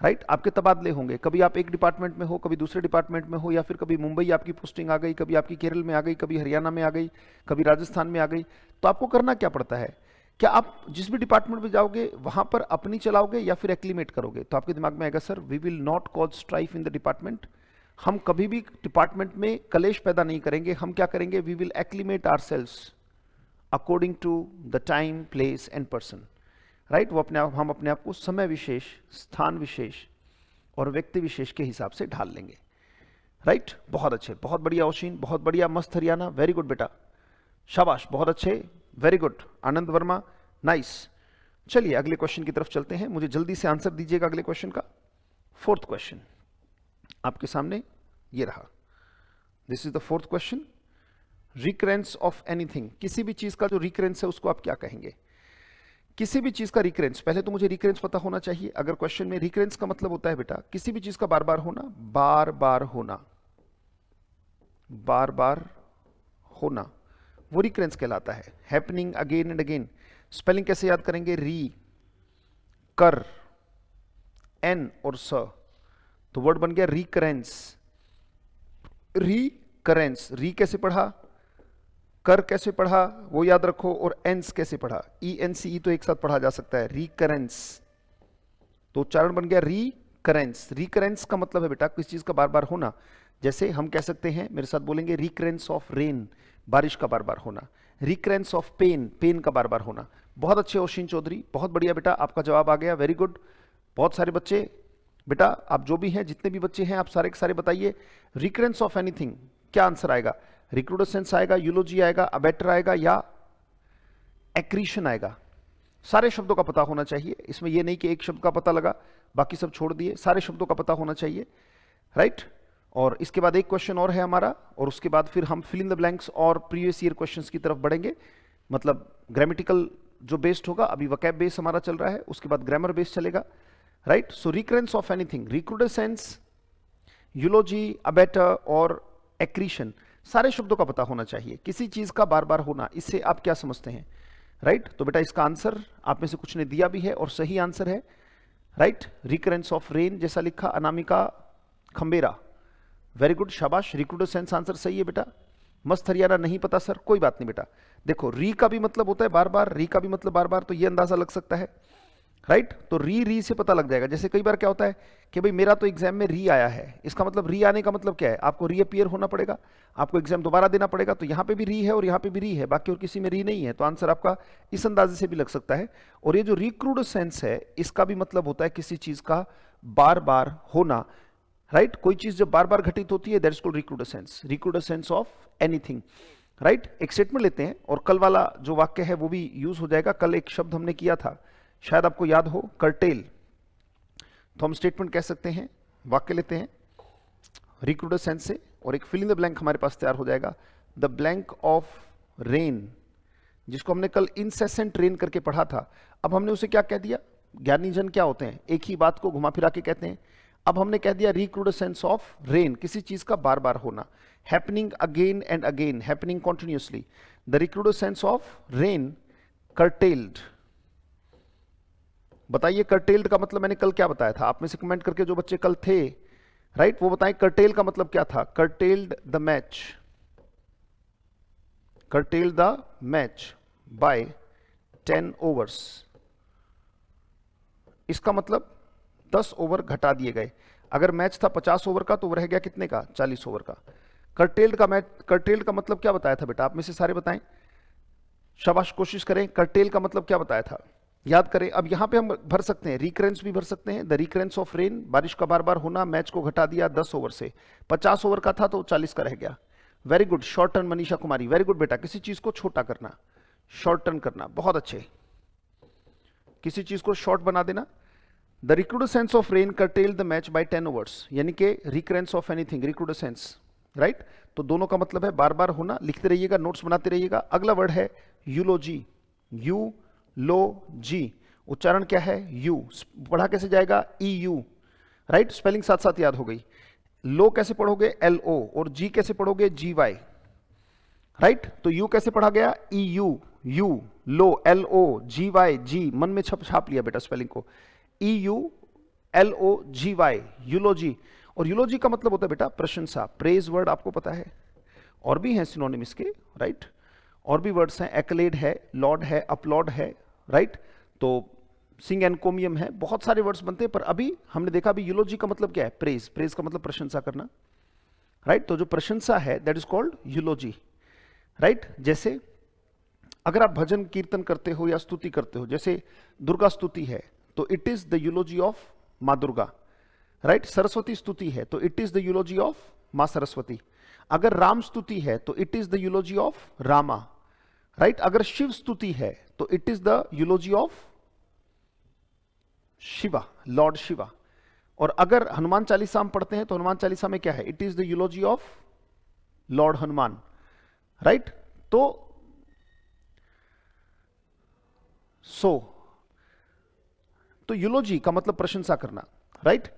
राइट। आपके तबादले होंगे, कभी आप एक डिपार्टमेंट में हो, कभी दूसरे डिपार्टमेंट में हो, या फिर कभी मुंबई आपकी पोस्टिंग आ गई, कभी आपकी केरल में आ गई, कभी हरियाणा में आ गई, कभी राजस्थान में आ गई। तो आपको करना क्या पड़ता है? क्या आप जिस भी डिपार्टमेंट में जाओगे वहां पर अपनी चलाओगे या फिर एक्लीमेट करोगे? तो आपके दिमाग में आएगा, sir we will not cause strife in the department. हम कभी भी डिपार्टमेंट में कलेश पैदा नहीं करेंगे। हम क्या करेंगे? We will acclimate ourselves according to the time, place and person, right. वो हम अपने आप को समय विशेष, स्थान विशेष और व्यक्ति विशेष के हिसाब से ढाल लेंगे, राइट। बहुत अच्छे, बहुत बढ़िया ओशिन, बहुत बढ़िया, मस्त हरियाणा, वेरी गुड बेटा, शाबाश, बहुत अच्छे, वेरी गुड। आनंद वर्मा, नाइस। चलिए अगले क्वेश्चन की तरफ चलते हैं। मुझे जल्दी से आंसर दीजिएगा अगले क्वेश्चन का। फोर्थ क्वेश्चन आपके सामने ये रहा। This is the fourth question. Recurrence of anything, किसी भी चीज का जो रिकरेंस है उसको आप क्या कहेंगे? किसी भी चीज का रिकरेंस, पहले तो मुझे रिकरेंस पता होना चाहिए। अगर क्वेश्चन में रिकरेंस का मतलब होता है बेटा किसी भी चीज का बार बार होना, बार बार होना, बार बार होना, वो रिकरेंस कहलाता है। Happening again and again, spelling कैसे याद करेंगे? री, कर, एन और स, तो वर्ड बन गया रिकरेंस। रिकरेंस, री कैसे पढ़ा, कर कैसे पढ़ा वो याद रखो, और एंस कैसे पढ़ा, ई एन सी ई तो एक साथ पढ़ा जा सकता है, रिकरेंस। तो उच्चारण बन गया रिकरेंस। रिकरेंस का मतलब है बेटा किसी चीज का बार बार होना। जैसे हम कह सकते हैं, मेरे साथ बोलेंगे, रिकरेंस ऑफ रेन, बारिश का बार बार होना। रिकरेंस ऑफ पेन, पेन का बार बार होना। बहुत अच्छे ओशिन चौधरी, बहुत बढ़िया बेटा, आपका जवाब आ गया, वेरी गुड। बहुत सारे बच्चे बेटा, आप जो भी हैं, जितने भी बच्चे हैं, आप सारे के सारे बताइए रिकरेंस ऑफ एनीथिंग क्या आंसर आएगा? रिक्रूडेसेंस आएगा, यूलोजी आएगा, अबेटर आएगा, या एक्रीशन आएगा? सारे शब्दों का पता होना चाहिए, इसमें यह नहीं कि एक शब्द का पता लगा बाकी सब छोड़ दिए, सारे शब्दों का पता होना चाहिए, राइट। और इसके बाद एक क्वेश्चन और है हमारा, और उसके बाद फिर हम फिल इन द ब्लैंक्स और प्रीवियस ईयर क्वेश्चंस की तरफ बढ़ेंगे। मतलब ग्रामेटिकल जो बेस्ड होगा, अभी वकैब बेस हमारा चल रहा है, उसके बाद ग्रामर बेस चलेगा, right. So recurrence of anything, recrudescence, eulogy, abettor और एक्रीशन, सारे शब्दों का पता होना चाहिए। किसी चीज का बार बार होना, इससे आप क्या समझते हैं, राइट। तो बेटा इसका आंसर आप में से कुछ ने दिया भी है और सही आंसर है, राइट। रिकरेंस ऑफ रेन जैसा लिखा, अनामिका खंबेरा, वेरी गुड, शाबाश। रिक्रूडेसेंस आंसर सही है बेटा। मस्त हरियाणा नहीं पता सर, कोई बात नहीं बेटा। देखो री का भी मतलब होता है बार बार, री का भी मतलब बार बार, तो ये अंदाजा लग सकता है, राइट। तो री से पता लग जाएगा। जैसे कई बार क्या होता है कि भाई मेरा तो एग्जाम में री आया है, इसका मतलब री आने का मतलब क्या है? आपको रीअपियर होना पड़ेगा, आपको एग्जाम दोबारा देना पड़ेगा। तो यहाँ पे भी री है और यहाँ पे भी री है, बाकी और किसी में री नहीं है, तो आंसर आपका इस अंदाजे से भी लग सकता है। और ये जो रिक्रूडेसेंस है, इसका भी मतलब होता है किसी चीज का बार बार होना, राइट। कोई चीज जब बार बार घटित होती है, that is called recrudescence, recrudescence of anything, right. एक स्टेटमेंट लेते हैं, और कल वाला जो वाक्य है वो भी यूज हो जाएगा। कल एक शब्द हमने किया था, शायद आपको याद हो, कर्टेल। तो हम स्टेटमेंट कह सकते हैं, वाक्य लेते हैं रिक्रूडेसेंस से, और एक फिल इन द ब्लैंक हमारे पास तैयार हो जाएगा। द ब्लैंक ऑफ रेन, जिसको हमने कल इंसेसेंट रेन करके पढ़ा था, अब हमने उसे क्या कह दिया? ज्ञानी जन क्या होते हैं? एक ही बात को घुमा फिरा के कहते हैं। अब हमने कह दिया रिक्रूडेसेंस ऑफ रेन, किसी चीज का बार बार होना, happening again and again, happening continuously. The recrudescence of rain curtailed. बताइए कर्टेल्ड का मतलब मैंने कल क्या बताया था? आप में से कमेंट करके जो बच्चे कल थे, राइट, वो बताएं कर्टेल का मतलब क्या था? Curtailed the match, curtailed the match by 10 overs. इसका मतलब 10 ओवर घटा दिए गए। अगर मैच था 50 ओवर का, तो वो रह गया कितने का? 40 ओवर का। कर्टेल्ड का मैच, कर्टेल्ड का मतलब क्या बताया था बेटा? आप में से सारे बताएं, शाबाश, कोशिश करें। कर्टेल का मतलब क्या बताया था, याद करें। अब यहां पे हम भर सकते हैं, रिकरेंस भी भर सकते हैं, द रिकरेंस ऑफ रेन, बारिश का बार बार होना, मैच को घटा दिया 10 ओवर से, 50 ओवर का था तो 40 का रह गया। Very good, short turn Manisha Kumari, very good बेटा। किसी चीज को छोटा करना, शॉर्ट टर्न करना, बहुत अच्छे, किसी चीज को शॉर्ट बना देना। The recrudescence of rain curtailed the match by 10 overs, यानी कि recurrence of anything, recrudescence, right. तो दोनों का मतलब है बार बार होना। लिखते रहिएगा, नोट्स बनाते रहिएगा। अगला वर्ड है यूलोजी, यू लो जी, उच्चारण क्या है? यू, पढ़ा कैसे जाएगा? E U, right. स्पेलिंग साथ साथ याद हो गई। लो कैसे पढ़ोगे? एल ओ, और जी कैसे पढ़ोगे? G Y, right. तो यू कैसे पढ़ा गया? ई यू, यू, लो, L O, G Y, G, मन में छाप लिया बेटा स्पेलिंग को, E U L O G Y, eulogy. और यूलोजी का मतलब होता है बेटा प्रशंसा, प्रेज वर्ड, आपको पता है। और भी हैं सिनोनिम इसके, राइट। और भी वर्ड्स हैं, एक्लेड है, लॉर्ड है, अपलॉड है, राइट। तो सिंग एनकोमियम है, बहुत सारे वर्ड्स बनते हैं। पर अभी हमने देखा, अभी यूलोजी का मतलब क्या है? प्रेज, प्रेज का मतलब प्रशंसा करना, राइट। तो जो प्रशंसा है दैट इज कॉल्ड यूलोजी, राइट। जैसे अगर आप भजन कीर्तन करते हो या स्तुति करते हो, जैसे दुर्गा स्तुति है तो इट इज द यूलोजी ऑफ माँ दुर्गा, राइट। सरस्वती स्तुति है तो इट इज द यूलोजी ऑफ माँ सरस्वती। अगर राम स्तुति है तो it is the यूलोजी of Rama, right. अगर शिव स्तुति है तो it is the यूलोजी of Shiva, Lord Shiva. और अगर हनुमान चालीसा हम पढ़ते हैं तो हनुमान चालीसा में क्या है? It is the यूलोजी of Lord Hanuman, right. तो यूलोजी का मतलब प्रशंसा करना, राइट।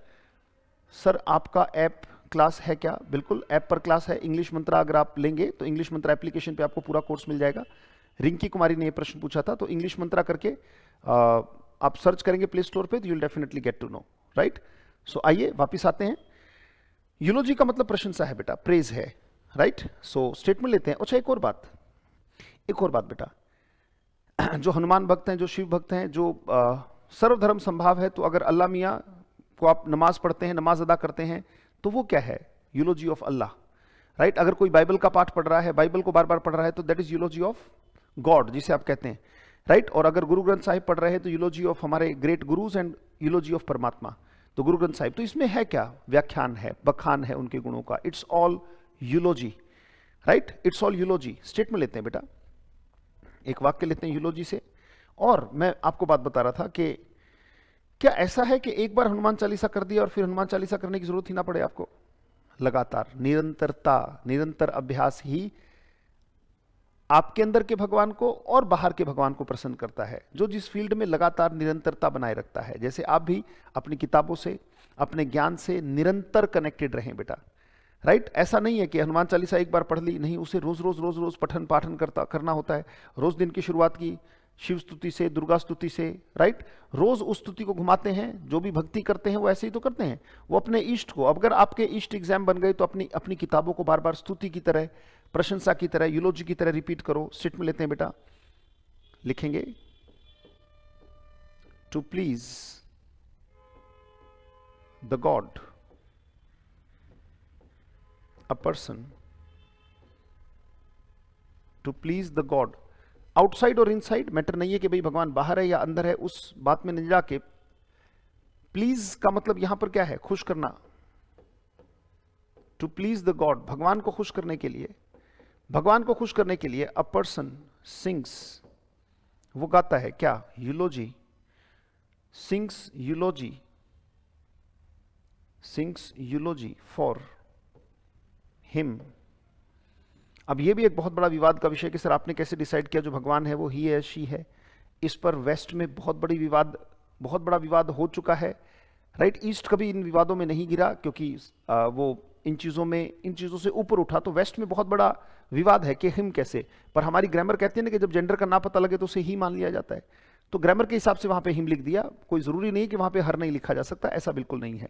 सर आपका ऐप क्लास है क्या? बिल्कुल ऐप पर क्लास है। इंग्लिश मंत्रा अगर आप लेंगे तो इंग्लिश मंत्रा एप्लीकेशन पे आपको पूरा कोर्स मिल जाएगा। रिंकी कुमारी ने ये प्रश्न पूछा था, तो इंग्लिश मंत्रा करके आप सर्च करेंगे प्ले स्टोर पे, तो you will definitely get to know, right. So आइए वापिस आते हैं। यूलोजी का मतलब प्रशंसा है बेटा, प्रेज है, राइट। सो स्टेटमेंट लेते हैं। अच्छा एक और बात बेटा, जो हनुमान भक्त हैं, जो शिव भक्त हैं, जो सर्वधर्म संभाव है, तो अगर अल्लाह मियाँ को आप नमाज पढ़ते हैं, नमाज अदा करते हैं, तो वो क्या है? यूलोजी ऑफ अल्लाह, राइट। अगर कोई बाइबल का पाठ पढ़ रहा है, बाइबल को बार बार पढ़ रहा है, तो दैट इज यूलोजी ऑफ गॉड, जिसे आप कहते हैं, राइट। और अगर गुरु ग्रंथ साहिब पढ़ रहे हैं, तो यूलोजी ऑफ हमारे ग्रेट गुरुज एंड यूलोजी ऑफ परमात्मा, तो गुरु ग्रंथ साहिब। तो इसमें है क्या? व्याख्यान है, बखान है उनके गुणों का। It's all यूलोजी, right, it's all यूलोजी। Statement लेते हैं बेटा, एक वाक्य लेते हैं यूलोजी से। और मैं आपको बात बता रहा था कि क्या ऐसा है कि एक बार हनुमान चालीसा कर दिया और फिर हनुमान चालीसा करने की जरूरत ही ना पड़े आपको? लगातार, निरंतरता, निरंतर अभ्यास ही आपके अंदर के भगवान को और बाहर के भगवान को प्रसन्न करता है। जो जिस फील्ड में लगातार निरंतरता बनाए रखता है, जैसे आप भी अपनी किताबों से, अपने ज्ञान से निरंतर कनेक्टेड रहें बेटा, राइट। ऐसा नहीं है कि हनुमान चालीसा एक बार पढ़ ली, नहीं, उसे रोज रोज रोज रोज पठन पाठन करना होता है। रोज दिन की शुरुआत की शिव स्तुति से, दुर्गा स्तुति से, राइट। रोज उस स्तुति को घुमाते हैं। जो भी भक्ति करते हैं वो ऐसे ही तो करते हैं। वो अपने इष्ट को, अगर आपके इष्ट एग्जाम बन गए, तो अपनी अपनी किताबों को बार बार स्तुति की तरह, प्रशंसा की तरह, यूलोजी की तरह रिपीट करो। स्टेट में लेते हैं बेटा, लिखेंगे to please the God, a person, to please the God. Outside और इनसाइड मैटर नहीं है कि भाई भगवान बाहर है या अंदर है, उस बात में नहीं जाके प्लीज का मतलब यहां पर क्या है? खुश करना। टू प्लीज द गॉड, भगवान को खुश करने के लिए, भगवान को खुश करने के लिए अ पर्सन सिंग्स, वो गाता है क्या? यूलोजी, sings यूलोजी, sings eulogy for him. अब ये भी एक बहुत बड़ा विवाद का विषय कि सर आपने कैसे डिसाइड किया जो भगवान है वो ही है, शी है? इस पर वेस्ट में बहुत बड़ा विवाद हो चुका है, राइट। ईस्ट कभी इन विवादों में नहीं गिरा, क्योंकि वो इन चीजों से ऊपर उठा। तो वेस्ट में बहुत बड़ा विवाद है कि हिम कैसे, पर हमारी ग्रामर कहती है ना कि जब जेंडर का ना पता लगे तो उसे ही मान लिया जाता है। तो ग्रामर के हिसाब से वहां पे हिम लिख दिया। कोई जरूरी नहीं कि वहां पे हर नहीं लिखा जा सकता, ऐसा बिल्कुल नहीं है।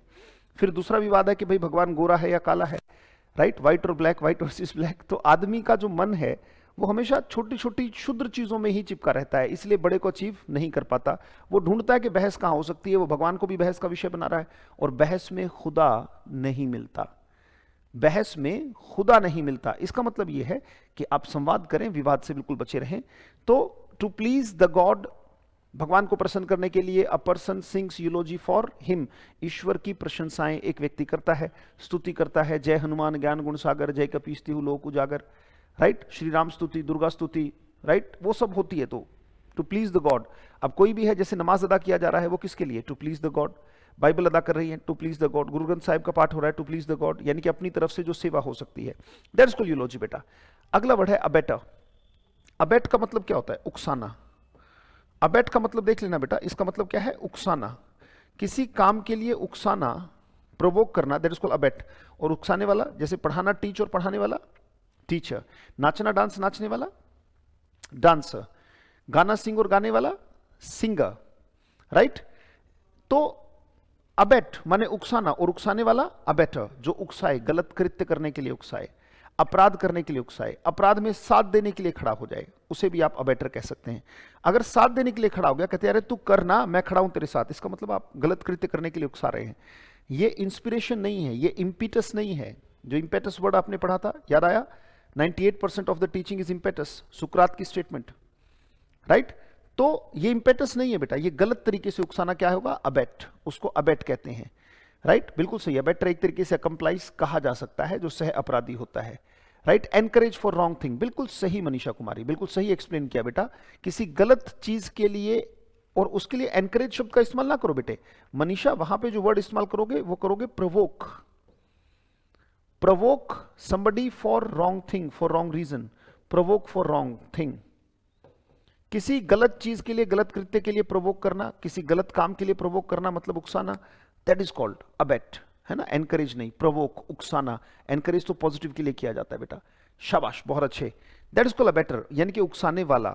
फिर दूसरा विवाद है कि भाई भगवान गोरा है या काला है, राइट, व्हाइट और ब्लैक, व्हाइट वर्सेस ब्लैक। तो आदमी का जो मन है वो हमेशा छोटी छोटी क्षुद्र चीजों में ही चिपका रहता है, इसलिए बड़े को अचीव नहीं कर पाता। वो ढूंढता है कि बहस कहां हो सकती है। वो भगवान को भी बहस का विषय बना रहा है, और बहस में खुदा नहीं मिलता, बहस में खुदा नहीं मिलता। इसका मतलब यह है कि आप संवाद करें, विवाद से बिल्कुल बचे रहें। तो टू प्लीज द गॉड, भगवान को प्रसन्न करने के लिए a person sings eulogy for him, ईश्वर की प्रशंसाएं एक व्यक्ति करता है, स्तुति करता है। जय हनुमान ज्ञान गुण सागर, जय कपीसति हूँ लोक उजागर, राइट। श्री राम स्तुति, दुर्गा स्तुति, राइट, वो सब होती है। तो टू प्लीज द गॉड। अब कोई भी है, जैसे नमाज अदा किया जा रहा है, वो किसके लिए? To please the God. Bible अदा कर रही है, to please the God. Guru Granth Sahib का पाठ हो रहा है, टू प्लीज द गॉड, यानी कि अपनी तरफ से जो सेवा हो सकती है, दैट्स कॉल्ड यूलोजी बेटा। अगला वर्ड है अबेटा। अबेट का मतलब क्या होता है? उकसाना। अबेट का मतलब देख लेना बेटा, इसका मतलब क्या है? उकसाना। किसी काम के लिए उकसाना, प्रोवोक करना, दैट इज कॉल्ड अबेट। और उकसाने वाला, जैसे पढ़ाना टीच और पढ़ाने वाला टीचर, नाचना डांस नाचने वाला डांसर, गाना सिंग और गाने वाला सिंगर, राइट। तो अबेट माने उकसाना, और उकसाने वाला अबेटर, जो उकसाए, गलत कृत्य करने के लिए उकसाए, अपराध करने के लिए उकसाए, अपराध में साथ देने के लिए खड़ा हो जाए, उसे भी आप अबेटर कह सकते हैं। अगर साथ देने के लिए खड़ा हो गया, कहते अरे तू करना, मैं खड़ा हूं तेरे साथ, इसका मतलब आप गलत कृत्य करने के लिए उकसा रहे हैं। ये इंस्पिरेशन नहीं है, ये इम्पीटस नहीं है। जो इम्पेटस वर्ड आपने पढ़ा था, याद आया? 98% of the teaching is impetus, सुकरात की स्टेटमेंट, राइट। तो ये इम्पेटस नहीं है बेटा, ये गलत तरीके से उकसाना क्या होगा? अबेट, उसको अबेट कहते हैं, राइट। बिल्कुल सही। अबेटर एक तरीके से अकम्प्लाइज कहा जा सकता है, जो सह अपराधी होता है, right. Encourage for wrong thing, बिल्कुल सही मनीषा कुमारी, बिल्कुल सही एक्सप्लेन किया बेटा। किसी गलत चीज के लिए, और उसके लिए एनकरेज शब्द का इस्तेमाल ना करो बेटे। मनीषा वहां पे जो वर्ड इस्तेमाल करोगे वो करोगे Provogue, Provogue somebody for wrong thing, for wrong reason, provoke for wrong thing। किसी गलत चीज के लिए, गलत कृत्य के लिए प्रवोक करना, किसी गलत काम के लिए प्रवोक करना, मतलब उकसाना, दैट इज कॉल्ड अबेट, है ना, एनकरेज नहीं, प्रोवोक, उकसाना। एनकरेज तो पॉजिटिव के लिए किया जाता है बेटा, शाबाश, बहुत अच्छे। दैट इज कॉल्ड अबेटर, यानी कि उकसाने वाला,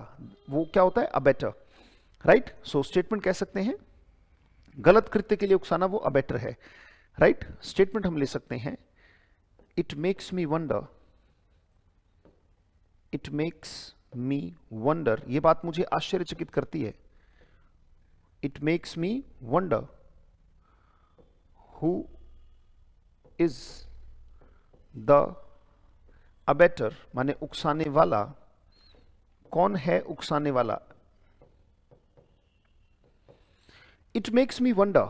वो क्या होता है, अबेटर, राइट। सो स्टेटमेंट कह सकते हैं, गलत कृत्य के लिए उकसाना वो अबेटर है, राइट। स्टेटमेंट हम ले सकते हैं, it makes me wonder, it makes me wonder, ये बात मुझे आश्चर्यचकित करती है। It makes me wonder who is the abettor, माने उकसाने वाला, कौन है उकसाने वाला। इट मेक्स मी वंडर,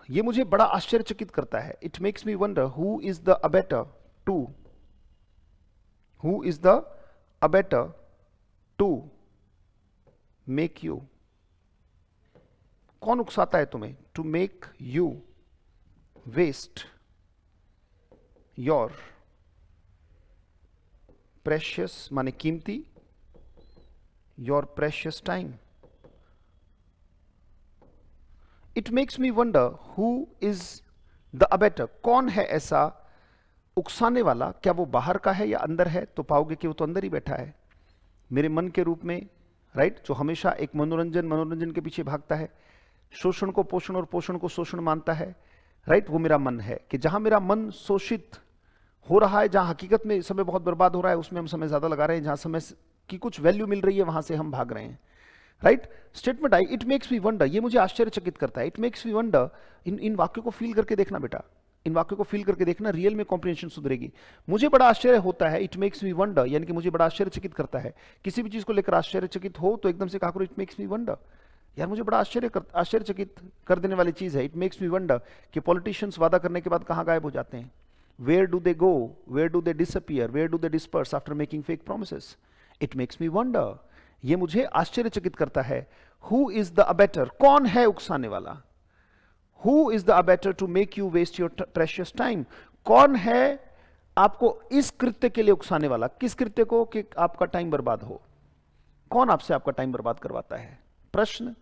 ये मुझे बड़ा आश्चर्यचकित करता है। It makes me wonder who is the abettor to, who is the abettor to make you, कौन उकसाता है तुम्हें, to make you waste your precious, माने कीमती, your precious time. It makes me wonder who is the abettor, कौन है ऐसा उकसाने वाला, क्या वो बाहर का है या अंदर है, तो पाओगे कि वो तो अंदर ही बैठा है, मेरे मन के रूप में, राइट, जो हमेशा एक मनोरंजन के पीछे भागता है, शोषण को पोषण और पोषण को शोषण मानता है, राइट, वो मेरा मन है। कि जहां मेरा मन शोषित हो रहा है, जहां हकीकत में समय बहुत बर्बाद हो रहा है, उसमें हम समय ज्यादा लगा रहे हैं, जहां समय की कुछ वैल्यू मिल रही है वहां से हम भाग रहे हैं, right. Statement I, it makes me wonder, ये मुझे आश्चर्यचकित करता है। इट मेक्स मी वंडर, इन वाक्यों को फील करके देखना बेटा, इन वाक्यों को फील करके देखना, रियल में कॉम्प्रिहेंशन सुधरेगी। मुझे बड़ा आश्चर्य होता है, इट मेक्स मी वंडर, यानी कि मुझे बड़ा आश्चर्यचकित करता है। किसी भी चीज को लेकर आश्चर्यचकित हो तो एकदम से कहा करो इट मेक्स मी वंडर, यार मुझे बड़ा आश्चर्यचकित कर देने वाली चीज है। इट मेक्स मी वंडर कि पॉलिटिशियंस वादा करने के बाद कहां गायब हो जाते हैं, where do they go, where do they disappear, where do they disperse after making fake promises. It makes me wonder, ये मुझे आश्चर्यचकित करता है। हु इज द अबेटर, कौन है उकसाने वाला, who is the abettor to make you waste your precious time, कौन है आपको इस कृत्य के लिए उकसाने वाला, किस कृत्य को, कि आपका टाइम बर्बाद हो, कौन आपसे आपका टाइम बर्बाद करवाता है। प्रश्न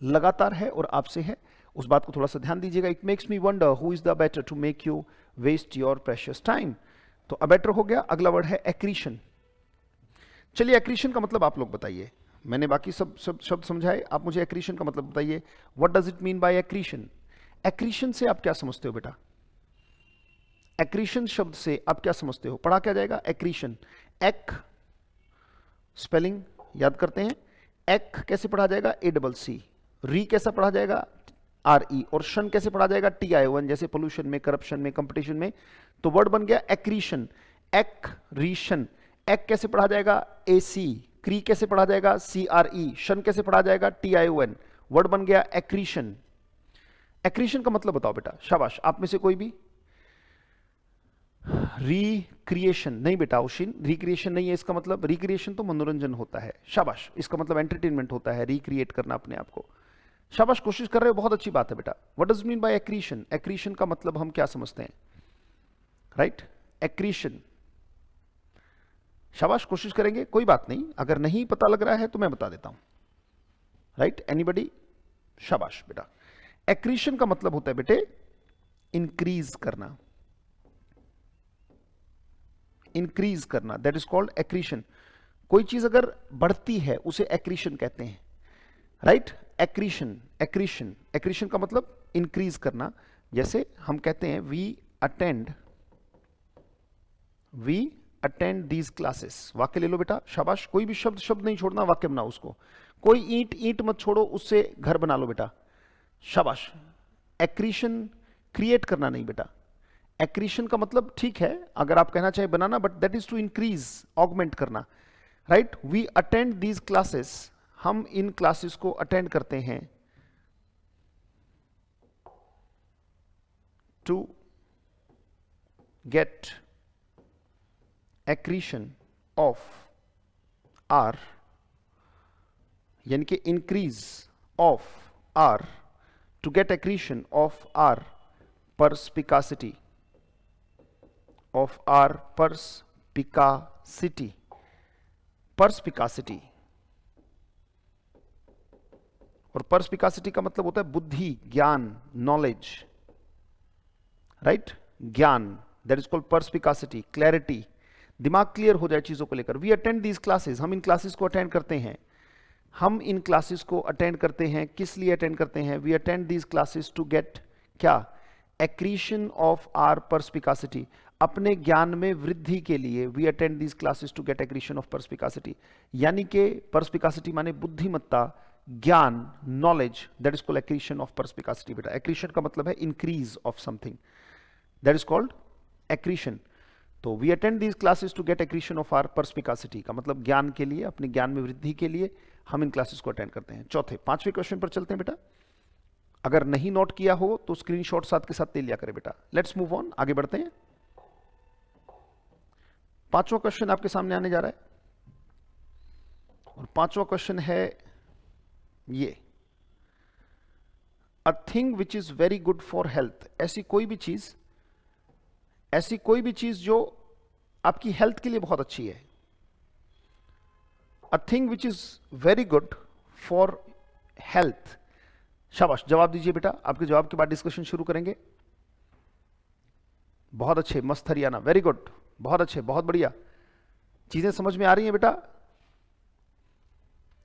लगातार है और आपसे है, उस बात को थोड़ा सा ध्यान दीजिएगा। It makes me wonder who is the abettor to make you waste your precious time, तो अबेटर हो गया। अगला वर्ड है एक्रीशन। चलिए एक्रीशन का मतलब आप लोग बताइए, मैंने बाकी सब शब्द समझाए, आप मुझे एक्रीशन का मतलब बताइए। What does it mean by accretion, accretion से आप क्या समझते हो बेटा, एक्रीशन शब्द से आप क्या समझते हो, पढ़ा क्या जाएगा, एक्रीशन, एक स्पेलिंग याद करते हैं, एक कैसे पढ़ा जाएगा, ए डबल सी, री कैसा पढ़ा जाएगा, आर ई, और शन कैसे पढ़ा जाएगा, टी आई वन, जैसे पोल्यूशन में, करप्शन में, कंपटीशन में। तो वर्ड बन गया एक्रीशन, एक्रीशन। एक कैसे पढ़ा जाएगा, ए सी, क्री कैसे पढ़ा जाएगा, सी आर ई, शन कैसे पढ़ा जाएगा, T I O N, word बन गया एक्रीशन। एक्रीशन का मतलब बताओ बेटा, शाबाश, आप में से कोई भी। रिक्रिएशन नहीं बेटा, ओशिन रिक्रिएशन नहीं है इसका मतलब, रिक्रिएशन तो मनोरंजन होता है, शाबाश, इसका मतलब एंटरटेनमेंट होता है, रिक्रिएट करना अपने आप को, शाबाश, कोशिश कर रहे हो, बहुत अच्छी बात है बेटा। What does mean bye accretion, accretion का मतलब हम क्या समझते हैं, राइट, एक्रीशन, शाबाश, कोशिश करेंगे, कोई बात नहीं, अगर नहीं पता लग रहा है तो मैं बता देता हूं, राइट, एनीबडी, शाबाश बेटा। एक्रीशन का मतलब होता है बेटे इंक्रीज करना, इंक्रीज करना, दैट इज कॉल्ड एक्रीशन। कोई चीज अगर बढ़ती है उसे एक्रीशन कहते हैं, राइट, एक्रीशन, एक्रीशन, एक्रीशन का मतलब इंक्रीज करना। जैसे हम कहते हैं वी अटेंड दीज क्लासेस, वाक्य ले लो बेटा, शाबाश, कोई भी शब्द नहीं छोड़ना, वाक्य बनाओ उसको, कोई ईंट मत छोड़ो, उससे घर बना लो बेटा, शाबाश। एक्रीशन क्रिएट करना नहीं बेटा, एक्रीशन का मतलब ठीक है अगर आप कहना चाहे बनाना, but that is to increase, augment करना, right. We attend these classes, हम इन क्लासेस को अटेंड करते हैं, to get accretion of our, यानी कि increase of our, to get accretion of our perspicacity, of our perspicacity, perspicacity, और perspicacity का मतलब होता है बुद्धि, ज्ञान, नॉलेज, राइट, ज्ञान, दैट इज कॉल्ड पर्सपिकासिटी, क्लैरिटी, दिमाग क्लियर हो जाए चीजों को लेकर। वी अटेंड दीज क्लासेस, हम इन क्लासेस को अटेंड करते हैं। हम इन क्लासेस को अटेंड करते हैं, किस लिए अटेंड करते हैं? We attend these classes to get क्या? एक्रीशन ऑफ आर पर्सपिकासिटी, अपने ज्ञान में वृद्धि के लिए। We attend these classes to get accretion of perspicacity, यानी कि पर्सपिकासिटी माने बुद्धिमत्ता, ज्ञान, knowledge, that is called accretion of perspicacity. बेटा एक्रीशन का मतलब है increase of something, that is called accretion. तो we attend these classes to get accretion of our perspicacity का मतलब ज्ञान के लिए, अपने ज्ञान में वृद्धि के लिए हम इन क्लासेस को अटेंड करते हैं। चौथे, पांचवें क्वेश्चन पर चलते हैं बेटा। अगर नहीं नोट किया हो तो स्क्रीनशॉट साथ के साथ ले लिया करें बेटा। लेट्स मूव ऑन, आगे बढ़ते हैं। पांचवा क्वेश्चन आपके सामने आने जा रहा है और पांचवा क्वेश्चन है ये, अ thing which is very good for health, ऐसी कोई भी चीज जो आपकी हेल्थ के लिए बहुत अच्छी है। अ thing which is very good for health. शाबाश, जवाब दीजिए बेटा। आपके जवाब के बाद डिस्कशन शुरू करेंगे। बहुत अच्छे, मस्त हरियाणा, वेरी गुड, बहुत अच्छे, बहुत बढ़िया, चीजें समझ में आ रही हैं बेटा।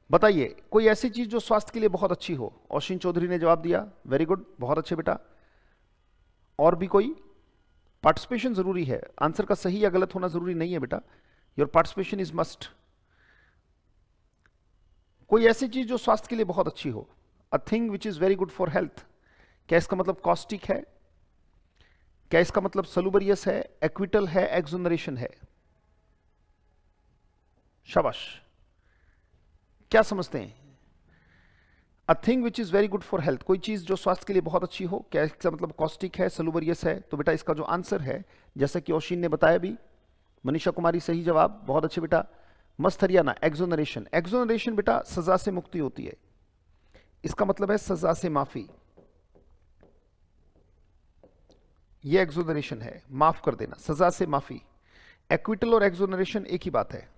बताइए कोई ऐसी चीज जो स्वास्थ्य के लिए बहुत अच्छी हो। औशिन चौधरी ने जवाब दिया, वेरी गुड, बहुत अच्छे बेटा। और भी कोई? पार्टिसिपेशन जरूरी है, आंसर का सही या गलत होना जरूरी नहीं है बेटा, योर पार्टिसिपेशन इज मस्ट। कोई ऐसी चीज जो स्वास्थ्य के लिए बहुत अच्छी हो, अ thing which is very good for health. क्या इसका मतलब कॉस्टिक है? क्या इसका मतलब सलूबरियस है, एक्विटल है, एक्सोनरेशन है? शाबाश, क्या समझते हैं? अ thing which is very good for health, कोई चीज जो स्वास्थ्य के लिए बहुत अच्छी हो, क्या इसका मतलब कॉस्टिक है, सलूबरियस है? तो बेटा इसका जो आंसर है, जैसा कि औशिन ने बताया भी, मनीषा कुमारी सही जवाब, बहुत अच्छे बेटा, मस्त हरियाणा, एक्सोनरेशन। एक्सोनरेशन बेटा सजा से मुक्ति होती है, इसका मतलब है सजा से माफी, ये एक्सोनरेशन है, माफ कर देना, सजा से माफी। एक्विटल और एक्सोनरेशन एक ही बात है,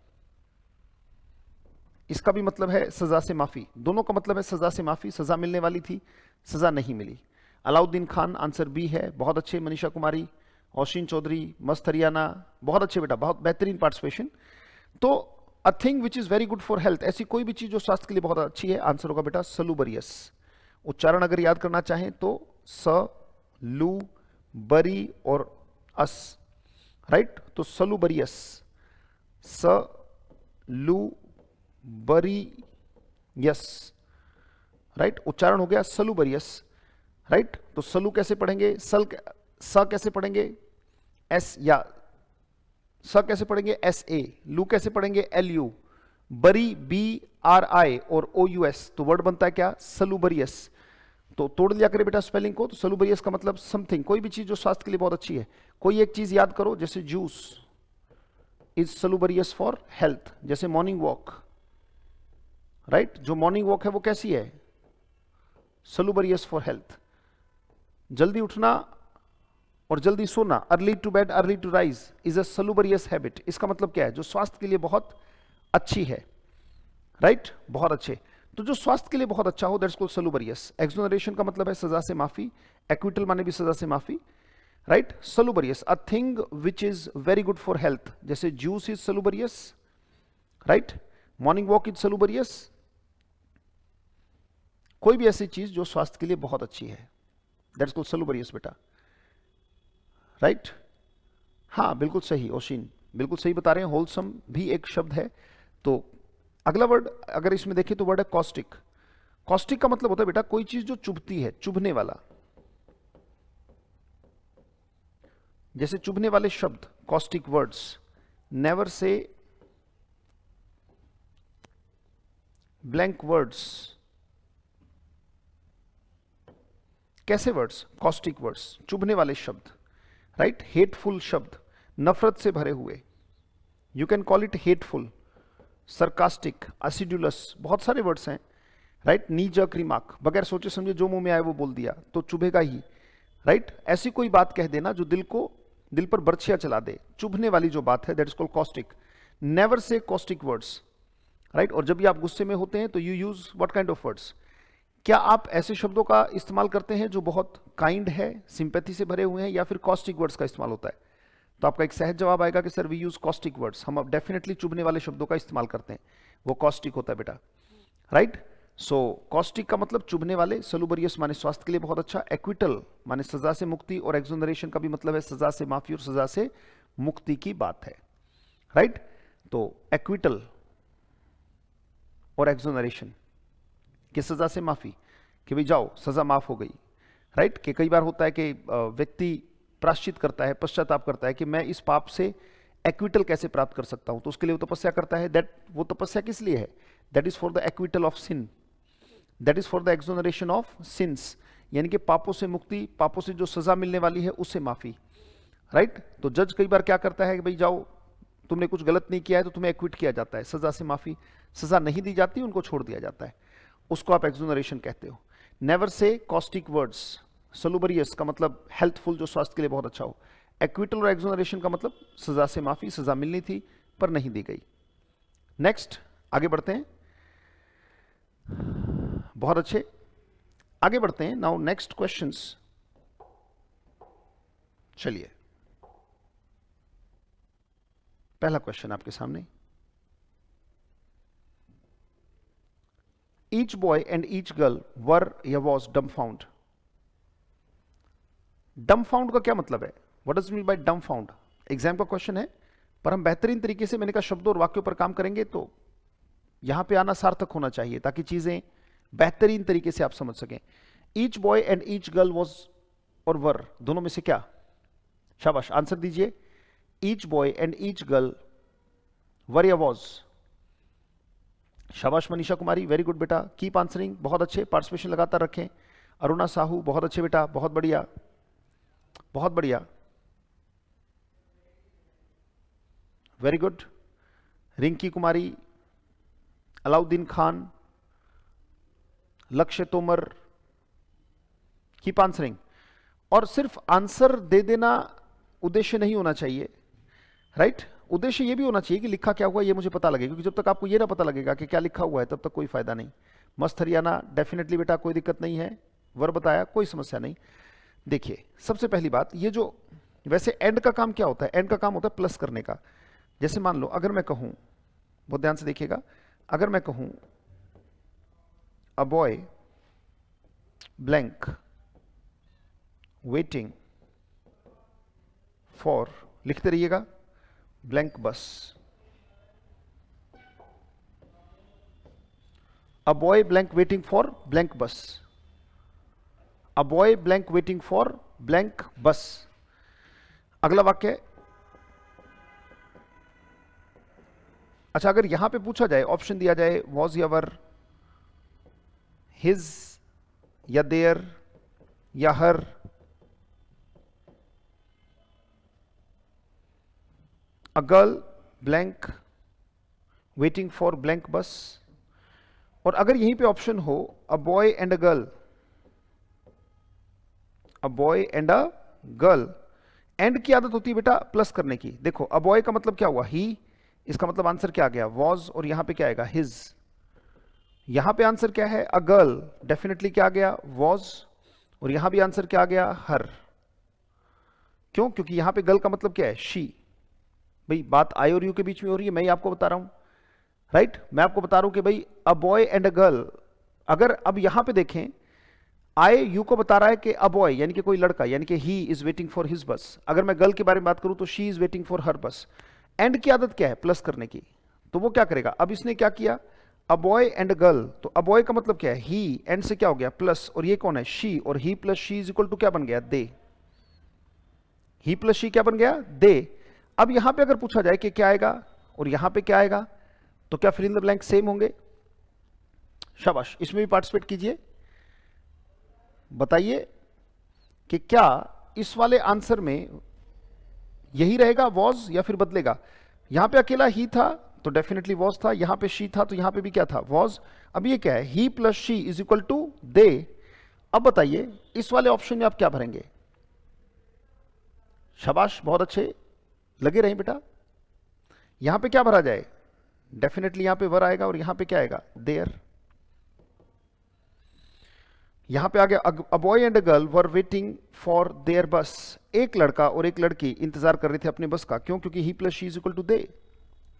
इसका भी मतलब है सजा से माफी, दोनों का मतलब है सजा से माफी। सजा मिलने वाली थी, सजा नहीं मिली। अलाउद्दीन खान, आंसर बी है, बहुत अच्छे मनीषा कुमारी, औशिन चौधरी, मस्त हरियाणा, बहुत अच्छे बेटा, बहुत बेहतरीन पार्टिसिपेशन। तो अ thing which is very good for health, ऐसी कोई भी चीज जो स्वास्थ्य के लिए बहुत अच्छी है, आंसर होगा बेटा सलूबरियस। उच्चारण अगर याद करना चाहें तो स, लू, बरी और अस, राइट। तो सलूबरियस, स लू बरी यस, राइट, उच्चारण हो गया सलूबरियस, राइट। तो सलू कैसे पढ़ेंगे, स कैसे पढ़ेंगे, एस, या स कैसे पढ़ेंगे, एस ए। लू कैसे पढ़ेंगे, एल यू। बरी, बी आर आई और ओ यू एस, तो वर्ड बनता है क्या, सलूबरियस। तो तोड़ लिया करे बेटा स्पेलिंग को। तो सलूबरियस का मतलब समथिंग, कोई भी चीज जो स्वास्थ्य के लिए बहुत अच्छी है। कोई एक चीज याद करो, जैसे जूस इज सलूबरियस फॉर हेल्थ, जैसे मॉर्निंग वॉक, राइट। जो मॉर्निंग वॉक है वो कैसी है, सलूबरियस फॉर हेल्थ। जल्दी उठना और जल्दी सोना, early to bed early to rise is a salubrious habit. इसका मतलब क्या है, जो स्वास्थ्य के लिए बहुत अच्छी है, राइट, बहुत अच्छे। तो जो स्वास्थ्य के लिए बहुत अच्छा हो, दैट्स कॉल्ड सलूबरियस। एक्सोनरेशन का मतलब है सजा से माफी, एक्विटल माने भी सजा से माफी, right. Salubrious, a thing which is very good for health, जैसे juice is salubrious, right, morning walk is salubrious. कोई भी ऐसी चीज जो स्वास्थ्य के लिए बहुत अच्छी है, दैट्स कॉल्ड सलूबरियस बेटा, राइट। हाँ बिल्कुल सही ओशिन, बिल्कुल सही बता रहे हैं। होलसम भी एक शब्द है। तो अगला वर्ड अगर इसमें देखें तो वर्ड है कॉस्टिक। कॉस्टिक का मतलब होता है बेटा कोई चीज जो चुभती है, चुभने वाला, जैसे चुभने वाले शब्द, caustic words. Never say blank words, कैसे वर्ड्स, कॉस्टिक वर्ड्स, चुभने वाले शब्द, राइट। हेटफुल शब्द, नफरत से भरे हुए, you can call it hateful, sarcastic, acidulous, बहुत सारे वर्ड्स हैं, राइट। नी जर्क रिमार्क, बगैर सोचे समझे जो मुंह में आए वो बोल दिया, तो चुभेगा ही, राइट। ऐसी कोई बात कह देना जो दिल पर बर्छियां चला दे, चुभने वाली जो बात है, that is called caustic. Never say caustic words, right. और जब भी आप गुस्से में होते हैं तो you use what kind of words, क्या आप ऐसे शब्दों का इस्तेमाल करते हैं जो बहुत काइंड है, सिंपैथी से भरे हुए हैं, या फिर कॉस्टिक वर्ड्स का इस्तेमाल होता है? तो आपका एक सहज जवाब आएगा कि sir we use caustic words, हम अब डेफिनेटली चुभने वाले शब्दों का इस्तेमाल करते हैं, वो कॉस्टिक होता है बेटा, राइट? सो कॉस्टिक का मतलब चुभने वाले, सलूबरियस माने स्वास्थ्य के लिए बहुत अच्छा, एक्विटल माने सजा से मुक्ति, और एक्सोनरेशन का भी मतलब है सजा से माफी और सजा से मुक्ति की बात है, राइट? तो एक्विटल और एक्सोनरेशन कि सजा से माफी, कि भाई जाओ सजा माफ हो गई, राइट? कि कई बार होता है कि व्यक्ति प्राश्चित करता है, पश्चाताप करता है कि मैं इस पाप से एक्विटल कैसे प्राप्त कर सकता हूं, तो उसके लिए वो तपस्या करता है। दैट वो तपस्या किस लिए है? That is for the acquittal of sin, that is for the exoneration of sins, यानी कि पापों से मुक्ति, पापों से जो सजा मिलने वाली है उससे माफी, राइट? तो जज कई बार क्या करता है कि भाई जाओ तुमने कुछ गलत नहीं किया है तो तुम्हें एक्विट किया जाता है, सजा से माफी, सजा नहीं दी जाती, उनको छोड़ दिया जाता है, उसको आप एक्सोनरेशन कहते हो। नेवर से कॉस्टिक वर्ड्स, सलूबरियस का मतलब हेल्थफुल, जो स्वास्थ्य के लिए बहुत अच्छा हो, एक्विटल और एक्सोनरेशन का मतलब सजा से माफी, सजा मिलनी थी पर नहीं दी गई। नेक्स्ट आगे बढ़ते हैं, बहुत अच्छे, आगे बढ़ते हैं। नाउ नेक्स्ट क्वेश्चंस, चलिए पहला क्वेश्चन आपके सामने, each boy and each girl were या वॉज डम्फाउंड। डम्फाउंड का क्या मतलब है? What does mean by dumbfounded? Exam का क्वेश्चन है, पर हम बेहतरीन तरीके से, मैंने कहा शब्दों और वाक्यों पर काम करेंगे, तो यहां पे आना सार्थक होना चाहिए ताकि चीजें बेहतरीन तरीके से आप समझ सकें। Each boy and each girl was और वर, दोनों में से क्या? शाबाश, आंसर दीजिए। Each boy and each girl were या वॉज? शाबाश मनीषा कुमारी, वेरी गुड बेटा, कीप आंसरिंग, बहुत अच्छे, पार्टिसिपेशन लगातार रखें। अरुणा साहू, बहुत अच्छे बेटा, बहुत बढ़िया, बहुत बढ़िया, वेरी गुड। रिंकी कुमारी, अलाउद्दीन खान, लक्ष्य तोमर, कीप आंसरिंग। और सिर्फ आंसर दे देना उद्देश्य नहीं होना चाहिए, राइट? उद्देश्य ये भी होना चाहिए कि लिखा क्या हुआ ये मुझे पता लगे, क्योंकि जब तक आपको ये ना पता लगेगा कि क्या लिखा हुआ है तब तक कोई फायदा नहीं। मस्त हरियाणा, डेफिनेटली बेटा, कोई दिक्कत नहीं है, वर बताया, कोई समस्या नहीं। देखिए सबसे पहली बात, ये जो वैसे एंड का काम क्या होता है? एंड का काम होता है प्लस करने का। जैसे मान लो अगर मैं कहूं, बहुत ध्यान से देखिएगा, अगर मैं कहूं a boy blank waiting for, लिखते रहिएगा, blank bus, a boy blank waiting for blank bus, a boy blank waiting for blank bus. अगला वाक्य, अच्छा अगर यहां पे पूछा जाए, ऑप्शन दिया जाए, वॉज या वर, हिज या देयर या her, a girl blank waiting for blank bus, और अगर यहीं पे ऑप्शन हो a boy and a girl, a boy and a girl, and की आदत होती है बेटा प्लस करने की। देखो अ बॉय का मतलब क्या हुआ? ही, इसका मतलब आंसर क्या आ गया? वॉज, और यहां पे क्या आएगा? हिज। यहां पे आंसर क्या है? अ गर्ल, डेफिनेटली क्या आ गया? वॉज, और यहां भी आंसर क्या आ गया? हर। क्यों? क्योंकि यहां पे गर्ल का मतलब क्या है? शी। भाई बात आई और यू के बीच में हो रही है, मैं ही आपको बता रहा हूं, राइट? मैं आपको बता रहा हूं कि भाई अ बॉय एंड अ गर्ल, अगर अब यहां पे देखें, आई यू को बता रहा है कि अ बॉय यानी कि कोई लड़का, यानी कि he is waiting for his बस। अगर मैं गर्ल के बारे में बात करूं तो she is waiting for her बस। एंड की आदत क्या है? प्लस करने की। तो वो क्या करेगा? अब इसने क्या किया? अ बॉय एंड गर्ल, तो अ बॉय का मतलब क्या है? ही, एंड से क्या हो गया? प्लस, और ये कौन है? शी, और he plus she is equal to क्या बन गया? दे। ही प्लस शी क्या बन गया? दे। अब यहां पे अगर पूछा जाए कि क्या आएगा और यहां पे क्या आएगा, तो क्या fill in the blank same होंगे? शाबाश, इसमें भी पार्टिसिपेट कीजिए, बताइए कि क्या इस वाले आंसर में यही रहेगा वॉज, या फिर बदलेगा? यहां पे अकेला ही था तो डेफिनेटली वॉज था, यहां पे शी था तो यहां पे भी क्या था? वॉज। अब ये क्या है? He plus she is equal to they. अब बताइए इस वाले ऑप्शन में आप क्या भरेंगे? शाबाश, बहुत अच्छे, लगे रहें बेटा। यहां पे क्या भरा जाए? डेफिनेटली यहां पे वर आएगा, और यहां पे क्या आएगा? देयर। यहां पे आ गया अ boy and a girl were waiting for their बस। एक लड़का और एक लड़की इंतजार कर रहे थे अपने बस का। क्यों? क्योंकि he plus she is equal to they.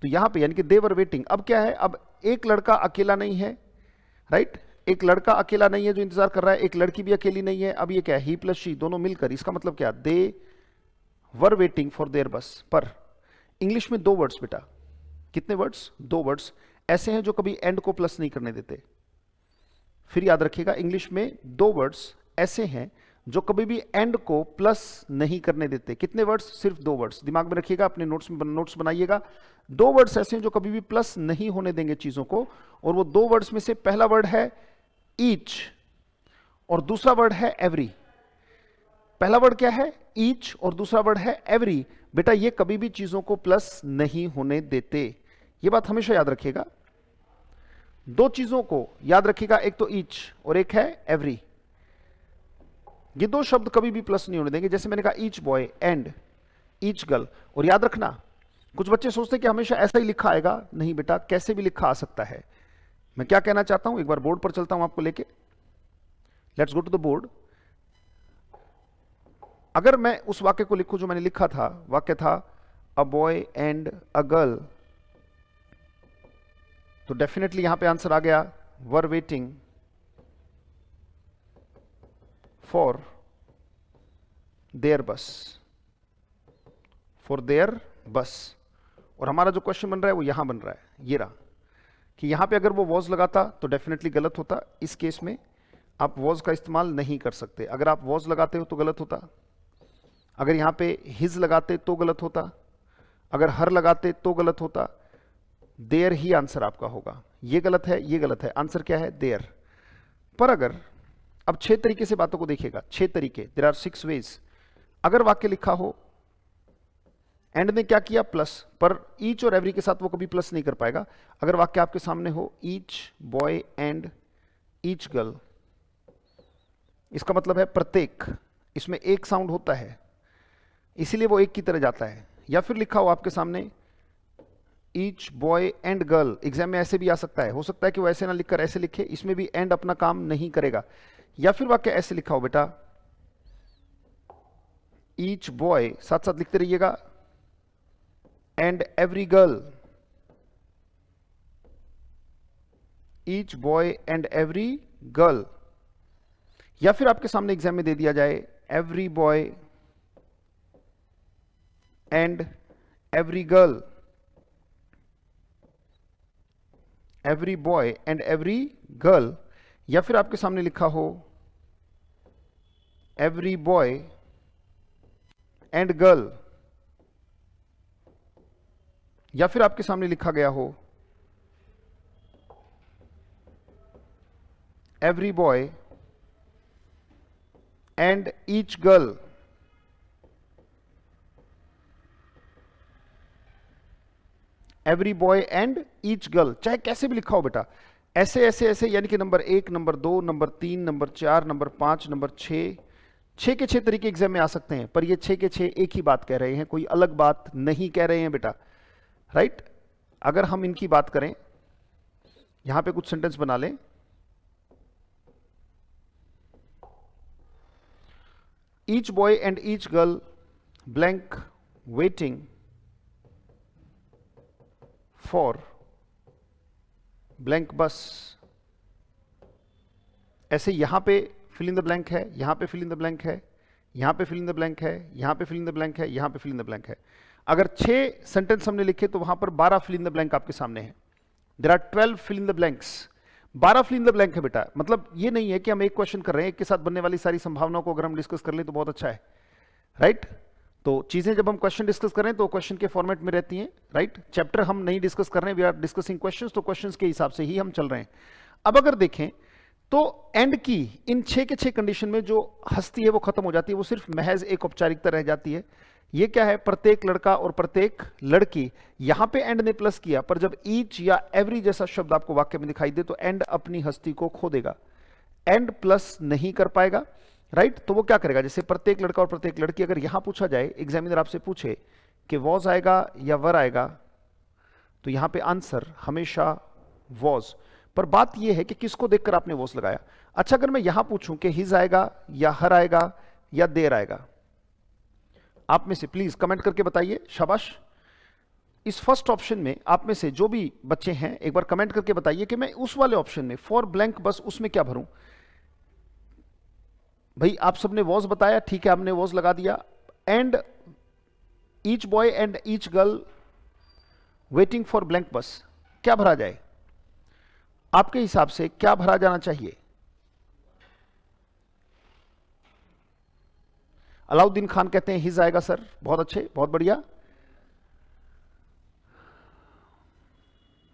तो यहां पे यानी कि दे वर वेटिंग। अब क्या है, अब एक लड़का अकेला नहीं है, राइट? एक लड़का अकेला नहीं है जो इंतजार कर रहा है, एक लड़की भी अकेली नहीं है। अब ये क्या है, ही प्लस शी दोनों मिलकर, इसका मतलब क्या, दे वर वेटिंग फॉर देयर बस। पर इंग्लिश में दो वर्ड्स बेटा, कितने वर्ड्स? दो वर्ड्स ऐसे हैं जो कभी एंड को प्लस नहीं करने देते। फिर याद रखिएगा, इंग्लिश में दो वर्ड्स ऐसे हैं जो कभी भी एंड को प्लस नहीं करने देते। कितने वर्ड्स? सिर्फ दो वर्ड्स। दिमाग में रखिएगा, अपने नोट्स बनाइएगा। दो वर्ड्स ऐसे हैं जो कभी भी प्लस नहीं होने देंगे चीजों को, और वो दो वर्ड्स में से पहला वर्ड है ईच और दूसरा वर्ड है एवरी। पहला वर्ड क्या है? ईच, और दूसरा वर्ड है एवरी। बेटा ये कभी भी चीजों को प्लस नहीं होने देते, ये बात हमेशा याद रखिएगा। दो चीजों को याद रखिएगा, एक तो ईच और एक है एवरी। ये दो शब्द कभी भी प्लस नहीं होने देंगे। जैसे मैंने कहा each boy and each girl. और याद रखना, कुछ बच्चे सोचते हैं कि हमेशा ऐसा ही लिखा आएगा। नहीं बेटा, कैसे भी लिखा आ सकता है। मैं क्या कहना चाहता हूं, एक बार बोर्ड पर चलता हूं आपको लेके। Let's go to the board. अगर मैं उस वाक्य को लिखूं जो मैंने लिखा था, वाक्य था अ बॉय एंड अ गर्ल, तो डेफिनेटली यहां पे आंसर आ गया वर वेटिंग फॉर देयर बस, फॉर देयर बस। और हमारा जो क्वेश्चन बन रहा है वो यहां बन रहा है, ये रहा, कि यहां पे अगर वो वॉज लगाता तो डेफिनेटली गलत होता। इस केस में आप वॉज का इस्तेमाल नहीं कर सकते। अगर आप वॉज लगाते हो तो गलत होता, अगर यहां पे हिज लगाते तो गलत होता, अगर हर लगाते तो गलत होता। देयर ही आंसर आपका होगा। ये गलत है, ये गलत है, आंसर क्या है? देयर। पर अगर, अब 6 तरीके से बातों को देखिएगा, 6 तरीके, देयर आर 6 वेज। अगर वाक्य लिखा हो, एंड ने क्या किया? प्लस, पर ईच और एवरी के साथ वो कभी प्लस नहीं कर पाएगा। अगर वाक्य आपके सामने हो each boy and each girl, इसका मतलब है प्रत्येक, इसमें एक साउंड होता है, इसीलिए वो एक की तरह जाता है। या फिर लिखा हो आपके सामने each boy and girl, exam में ऐसे भी आ सकता है, हो सकता है कि वो ऐसे ना लिखकर ऐसे लिखे, इसमें भी एंड अपना काम नहीं करेगा। या फिर वाक्य ऐसे लिखा हो बेटा, ईच बॉय, साथ साथ लिखते रहिएगा, and every girl, each boy and every girl. या फिर आपके सामने एग्जाम में दे दिया जाए every boy and every girl, every boy and every girl. या फिर आपके सामने लिखा हो एवरी बॉय एंड गर्ल। या फिर आपके सामने लिखा गया हो every boy and each girl. Every boy and each girl, चाहे कैसे भी लिखा हो बेटा, ऐसे ऐसे ऐसे, यानी कि number 1, number 2, number 3, number 4, number 5, number 6, 6 के 6 तरीके एग्जाम में आ सकते हैं। पर ये 6 के 6 एक ही बात कह रहे हैं, कोई अलग बात नहीं कह रहे हैं बेटा, राइट? अगर हम इनकी बात करें, यहां पे कुछ सेंटेंस बना लें। Each boy and each girl blank waiting for blank बस। ऐसे यहां पे फिल इन द ब्लैंक है, यहां पे फिल इन द ब्लैंक है, यहां पे फिल इन द ब्लैंक है, यहां पे फिल इन द ब्लैंक है, यहां पे फिल इन द ब्लैंक है। अगर 6 सेंटेंस हमने लिखे तो वहां पर 12 फिल इन द ब्लैंक आपके सामने है। There are 12 fill in the blanks. 12 fill in the blank है बेटा। मतलब ये नहीं है कि हम एक क्वेश्चन कर रहे हैं, एक के साथ बनने वाली सारी संभावनाओं को अगर हम डिस्कस कर लें तो बहुत अच्छा है, राइट? तो चीजें जब हम क्वेश्चन डिस्कस करें तो क्वेश्चन के फॉर्मेट में रहती हैं, राइट? चैप्टर हम नहीं डिस्कस कर रहे हैं, वी आर डिस्कसिंग क्वेश्चंस, तो क्वेश्चंस के हिसाब से ही हम चल रहे हैं। अब अगर देखें तो एंड की इन 6 के 6 कंडीशन में जो हस्ती है वो खत्म हो जाती है, वो सिर्फ महज एक औपचारिकता रह जाती है। ये क्या है? प्रत्येक लड़का और प्रत्येक लड़की। यहां पे एंड ने प्लस किया, पर जब ईच या एवरी जैसा शब्द आपको वाक्य में दिखाई दे तो एंड अपनी हस्ती को खो देगा, एंड प्लस नहीं कर पाएगा, राइट? तो वो क्या करेगा? जैसे प्रत्येक लड़का और प्रत्येक लड़की, अगर यहां पूछा जाए, एग्जामिनर आपसे पूछे कि वॉज आएगा या वर आएगा, तो यहां पे आंसर हमेशा वॉज। पर बात यह है कि किसको देखकर आपने वॉज लगाया। अच्छा, अगर मैं यहां पूछूं कि हिज आएगा या हर आएगा या देर आएगा, आप में से प्लीज कमेंट करके बताइए। शाबाश। इस फर्स्ट ऑप्शन में आप में से जो भी बच्चे हैं एक बार कमेंट करके बताइए कि मैं उस वाले ऑप्शन में फॉर ब्लैंक बस उसमें क्या भरूं। भाई आप सबने वॉज बताया, ठीक है, आपने वॉज लगा दिया। And each boy and each girl waiting for blank बस, क्या भरा जाए आपके हिसाब से, क्या भरा जाना चाहिए? अलाउद्दीन खान कहते हैं हिज आएगा सर, बहुत अच्छे, बहुत बढ़िया,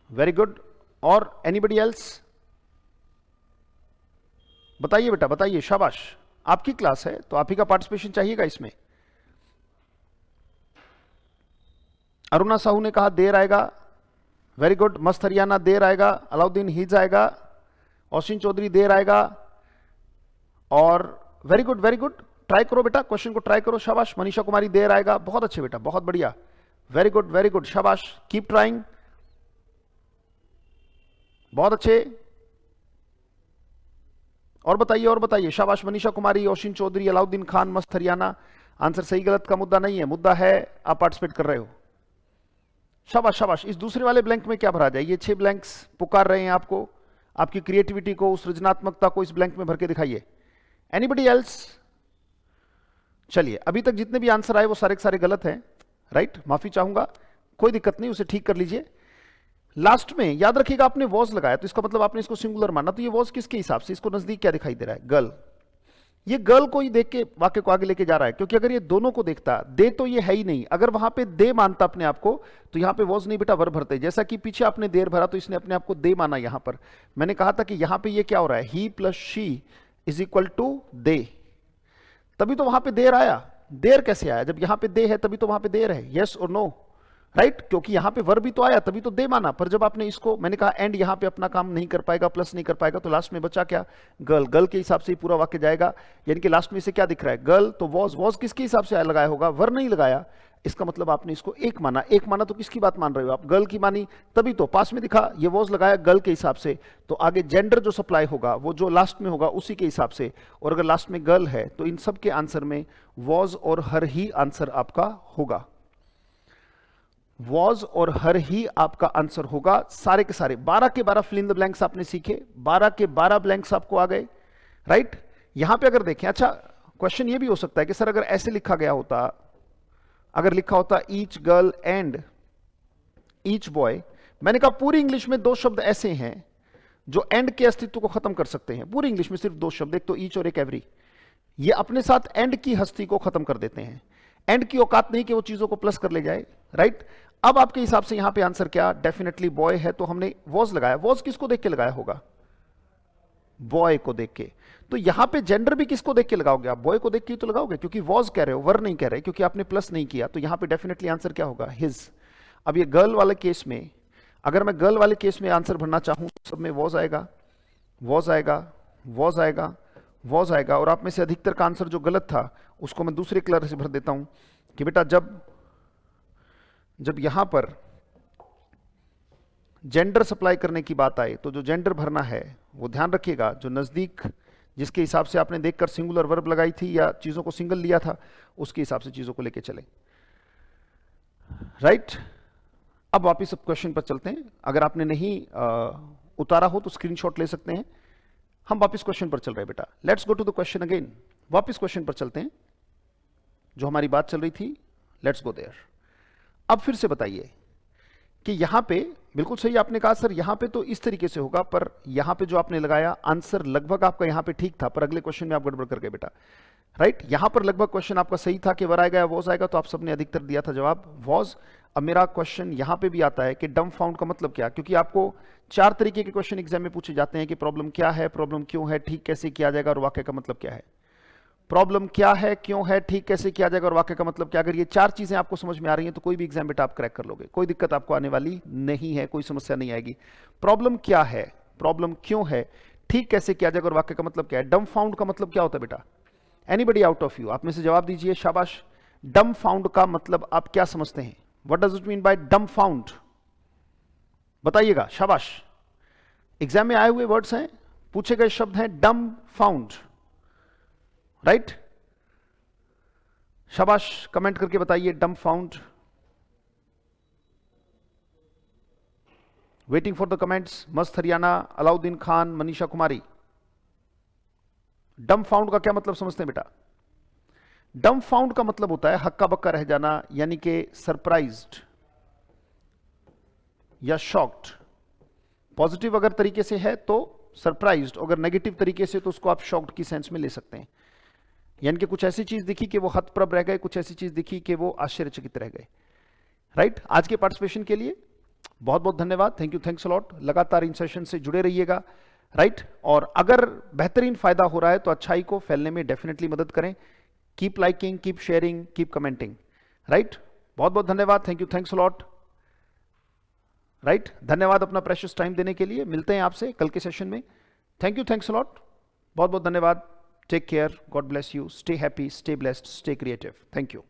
वेरी गुड। और एनीबडी एल्स? बताइए बेटा, बताइए, शाबाश। आपकी क्लास है तो आप ही का पार्टिसिपेशन चाहिएगा इसमें। अरुणा साहू ने कहा देर आएगा, वेरी गुड। मस्त हरियाणा देर आएगा। अलाउद्दीन हिज आएगा। औसिन चौधरी देर आएगा। और very good, very good, try करो बेटा, क्वेश्चन को ट्राई करो, शाबाश। मनीषा कुमारी देर आएगा, बहुत अच्छे बेटा, बहुत बढ़िया, वेरी गुड, वेरी गुड, शाबाश, कीप ट्राइंग, बहुत अच्छे। और बताइए, और बताइए, शाबाश। मनीषा कुमारी, औसिन चौधरी, अलाउद्दीन खान, मस्त हरियाणा। आंसर सही गलत का मुद्दा नहीं है, मुद्दा है आप पार्टिसिपेट कर रहे हो। शाबाश, शाबाश। इस दूसरे वाले ब्लैंक में क्या भरा जाए? ये 6 ब्लैंक्स पुकार रहे हैं आपको, आपकी क्रिएटिविटी को, उस सृजनात्मकता को इस ब्लैंक में भर के दिखाइए। Anybody else? चलिए, अभी तक जितने भी आंसर आए वो सारे के सारे गलत हैं, राइट? माफी चाहूंगा, कोई दिक्कत नहीं, उसे ठीक कर लीजिए। लास्ट में याद रखिएगा आपने वॉज लगाया तो इसका मतलब आपने इसको सिंगुलर माना, तो ये वॉज किसके हिसाब से? इसको नजदीक क्या दिखाई दे रहा है? गर्ल। ये गर्ल को ही देख के वाक्य को आगे लेके जा रहा है, क्योंकि अगर ये दोनों को देखता, दे तो ये है ही नहीं, अगर वहां पे दे मानता अपने आप को तो यहां पे वॉज नहीं बेटा वर्ब भरते। जैसा कि पीछे आपने देर भरा तो इसने अपने आप को दे माना। यहां पर मैंने कहा था कि यहां पे ये क्या हो रहा है, he plus she is equal to they, तभी तो वहां पे देर आया। देर कैसे आया? जब यहां पे दे है तभी तो वहां पे देर है, यस और नो, राइट? क्योंकि यहां पे वर्ब भी तो आया तभी तो दे माना। पर जब आपने इसको, मैंने कहा एंड यहां पे अपना काम नहीं कर पाएगा, प्लस नहीं कर पाएगा, तो लास्ट में बचा क्या? गर्ल। गर्ल के हिसाब से ही पूरा वाक्य जाएगा, यानी कि लास्ट में इसे क्या दिख रहा है? गर्ल। तो वॉज, वॉज किसके हिसाब से लगाया होगा? वर्ब नहीं लगाया, इसका मतलब आपने इसको एक माना। एक माना तो किसकी बात मान रहे हो आप? गर्ल की मानी, तभी तो पास में दिखा ये वॉज लगाया गर्ल के हिसाब से, तो आगे जेंडर जो सप्लाई होगा वो जो लास्ट में होगा उसी के हिसाब से। और अगर लास्ट में गर्ल है तो इन सब के आंसर में वॉज और हर ही आंसर आपका होगा। वॉज और हर ही आपका आंसर होगा, सारे के सारे। 12 के 12 फिल इन द ब्लैंक्स आपने सीखे, 12 के 12 ब्लैंक्स आपको आ गए, राइट? यहां पे अगर देखें, अच्छा क्वेश्चन ये भी हो सकता है कि सर अगर ऐसे लिखा गया होता, अगर लिखा होता each girl and each boy, मैंने कहा पूरी इंग्लिश में 2 शब्द ऐसे हैं जो एंड के अस्तित्व को खत्म कर सकते हैं। पूरी इंग्लिश में सिर्फ 2 शब्द, एक तो ईच और एक एवरी। ये अपने साथ एंड की हस्ती को खत्म कर देते हैं। एंड की औकात नहीं कि वो चीजों को प्लस कर ले जाए, राइट? अब आपके हिसाब से यहां पे आंसर क्या? डेफिनेटली बॉय है, तो हमने वॉज लगाया। वॉज किसको देख के लगाया होगा? बॉय को देख के। तो यहां पे जेंडर भी किसको देख के लगाओगे आप? बॉय को देख के ही तो लगाओगे, क्योंकि वॉज कह रहे हो, वर नहीं कह रहे, क्योंकि आपने प्लस नहीं किया। तो यहां पे डेफिनेटली आंसर क्या होगा? हिज। अब ये गर्ल वाले केस में, अगर मैं गर्ल वाले केस में आंसर भरना चाहूं तो सब में वॉज आएगा, वॉज आएगा, वॉज आएगा, वॉज आएगा। और आप में से अधिकतर का आंसर जो गलत था उसको मैं दूसरे कलर से भर देता हूं कि बेटा जब यहां पर जेंडर सप्लाई करने की बात आए तो जो जेंडर भरना है वो ध्यान रखिएगा, जो नजदीक जिसके हिसाब से आपने देखकर सिंगुलर वर्ब लगाई थी या चीजों को सिंगल लिया था उसके हिसाब से चीजों को लेके चले, राइट? अब वापिस अब क्वेश्चन पर चलते हैं। अगर आपने नहीं उतारा हो तो स्क्रीनशॉट ले सकते हैं। हम वापिस क्वेश्चन पर चल रहे हैं बेटा। Let's go to the question again. वापिस क्वेश्चन पर चलते हैं, जो हमारी बात चल रही थी, लेट्स गो देयर। अब फिर से बताइए कि यहां पे बिल्कुल सही आपने कहा सर यहां पे तो इस तरीके से होगा, पर यहां पे जो आपने लगाया आंसर लगभग आपका यहां पे ठीक था, पर अगले क्वेश्चन में आप गड़बड़ कर गए बेटा, राइट? यहां पर लगभग क्वेश्चन आपका सही था कि वर आएगा या वॉज आएगा, तो आप सबने अधिकतर दिया था जवाब वॉज। अब मेरा क्वेश्चन यहां पे भी आता है कि डम फाउंड का मतलब क्या? क्योंकि आपको 4 तरीके के क्वेश्चन एग्जाम में पूछे जाते हैं कि प्रॉब्लम क्या है, प्रॉब्लम क्यों है, ठीक कैसे किया जाएगा और वाक्य का मतलब क्या है। प्रॉब्लम क्या है, क्यों है, ठीक कैसे किया जाएगा और वाक्य का मतलब क्या। अगर ये 4 चीजें आपको समझ में आ रही हैं तो कोई भी एग्जाम बेटा आप क्रैक कर लोगे, कोई दिक्कत आपको आने वाली नहीं है, कोई समस्या नहीं आएगी। प्रॉब्लम क्या है, प्रॉब्लम क्यों है, ठीक कैसे किया जाएगा और वाक्य का मतलब क्या है। डम फाउंड का मतलब क्या होता है बेटा? एनीबडी आउट ऑफ यू, आप में से जवाब दीजिए, शाबाश। डम फाउंड का मतलब आप क्या समझते हैं? What does it mean by डम फाउंड? बताइएगा, शाबाश। एग्जाम में आए हुए वर्ड्स हैं, पूछे गए शब्द हैं डम फाउंड, राइट? शाबाश, कमेंट करके बताइए डम found. Waiting for the comments. मस्त हरियाणा, अलाउद्दीन खान, मनीषा कुमारी। डम फाउंड का क्या मतलब समझते हैं बेटा? डम फाउंड का मतलब होता है हक्का बक्का रह जाना, यानी कि सरप्राइज्ड या शॉक्ड। पॉजिटिव अगर तरीके से है तो सरप्राइज्ड, अगर नेगेटिव तरीके से तो उसको आप शॉक्ड की सेंस में ले सकते हैं। यानी कि कुछ ऐसी चीज दिखी कि वो हतप्रभ रह गए, कुछ ऐसी चीज दिखी कि वो आश्चर्यचकित रह गए, राइट? आज के पार्टिसिपेशन के लिए बहुत बहुत धन्यवाद। Thank you, thanks a lot. लगातार इन सेशन से जुड़े रहिएगा, राइट? और अगर बेहतरीन फायदा हो रहा है तो अच्छाई को फैलने में डेफिनेटली मदद करें। Keep liking, keep sharing, keep commenting, right? बहुत बहुत धन्यवाद। Thank you, thanks a lot, right? धन्यवाद अपना प्रेशियस टाइम देने के लिए। मिलते हैं आपसे कल के सेशन में। Thank you, thanks a lot, बहुत बहुत धन्यवाद। Take care, God bless you, stay happy, stay blessed, stay creative. Thank you.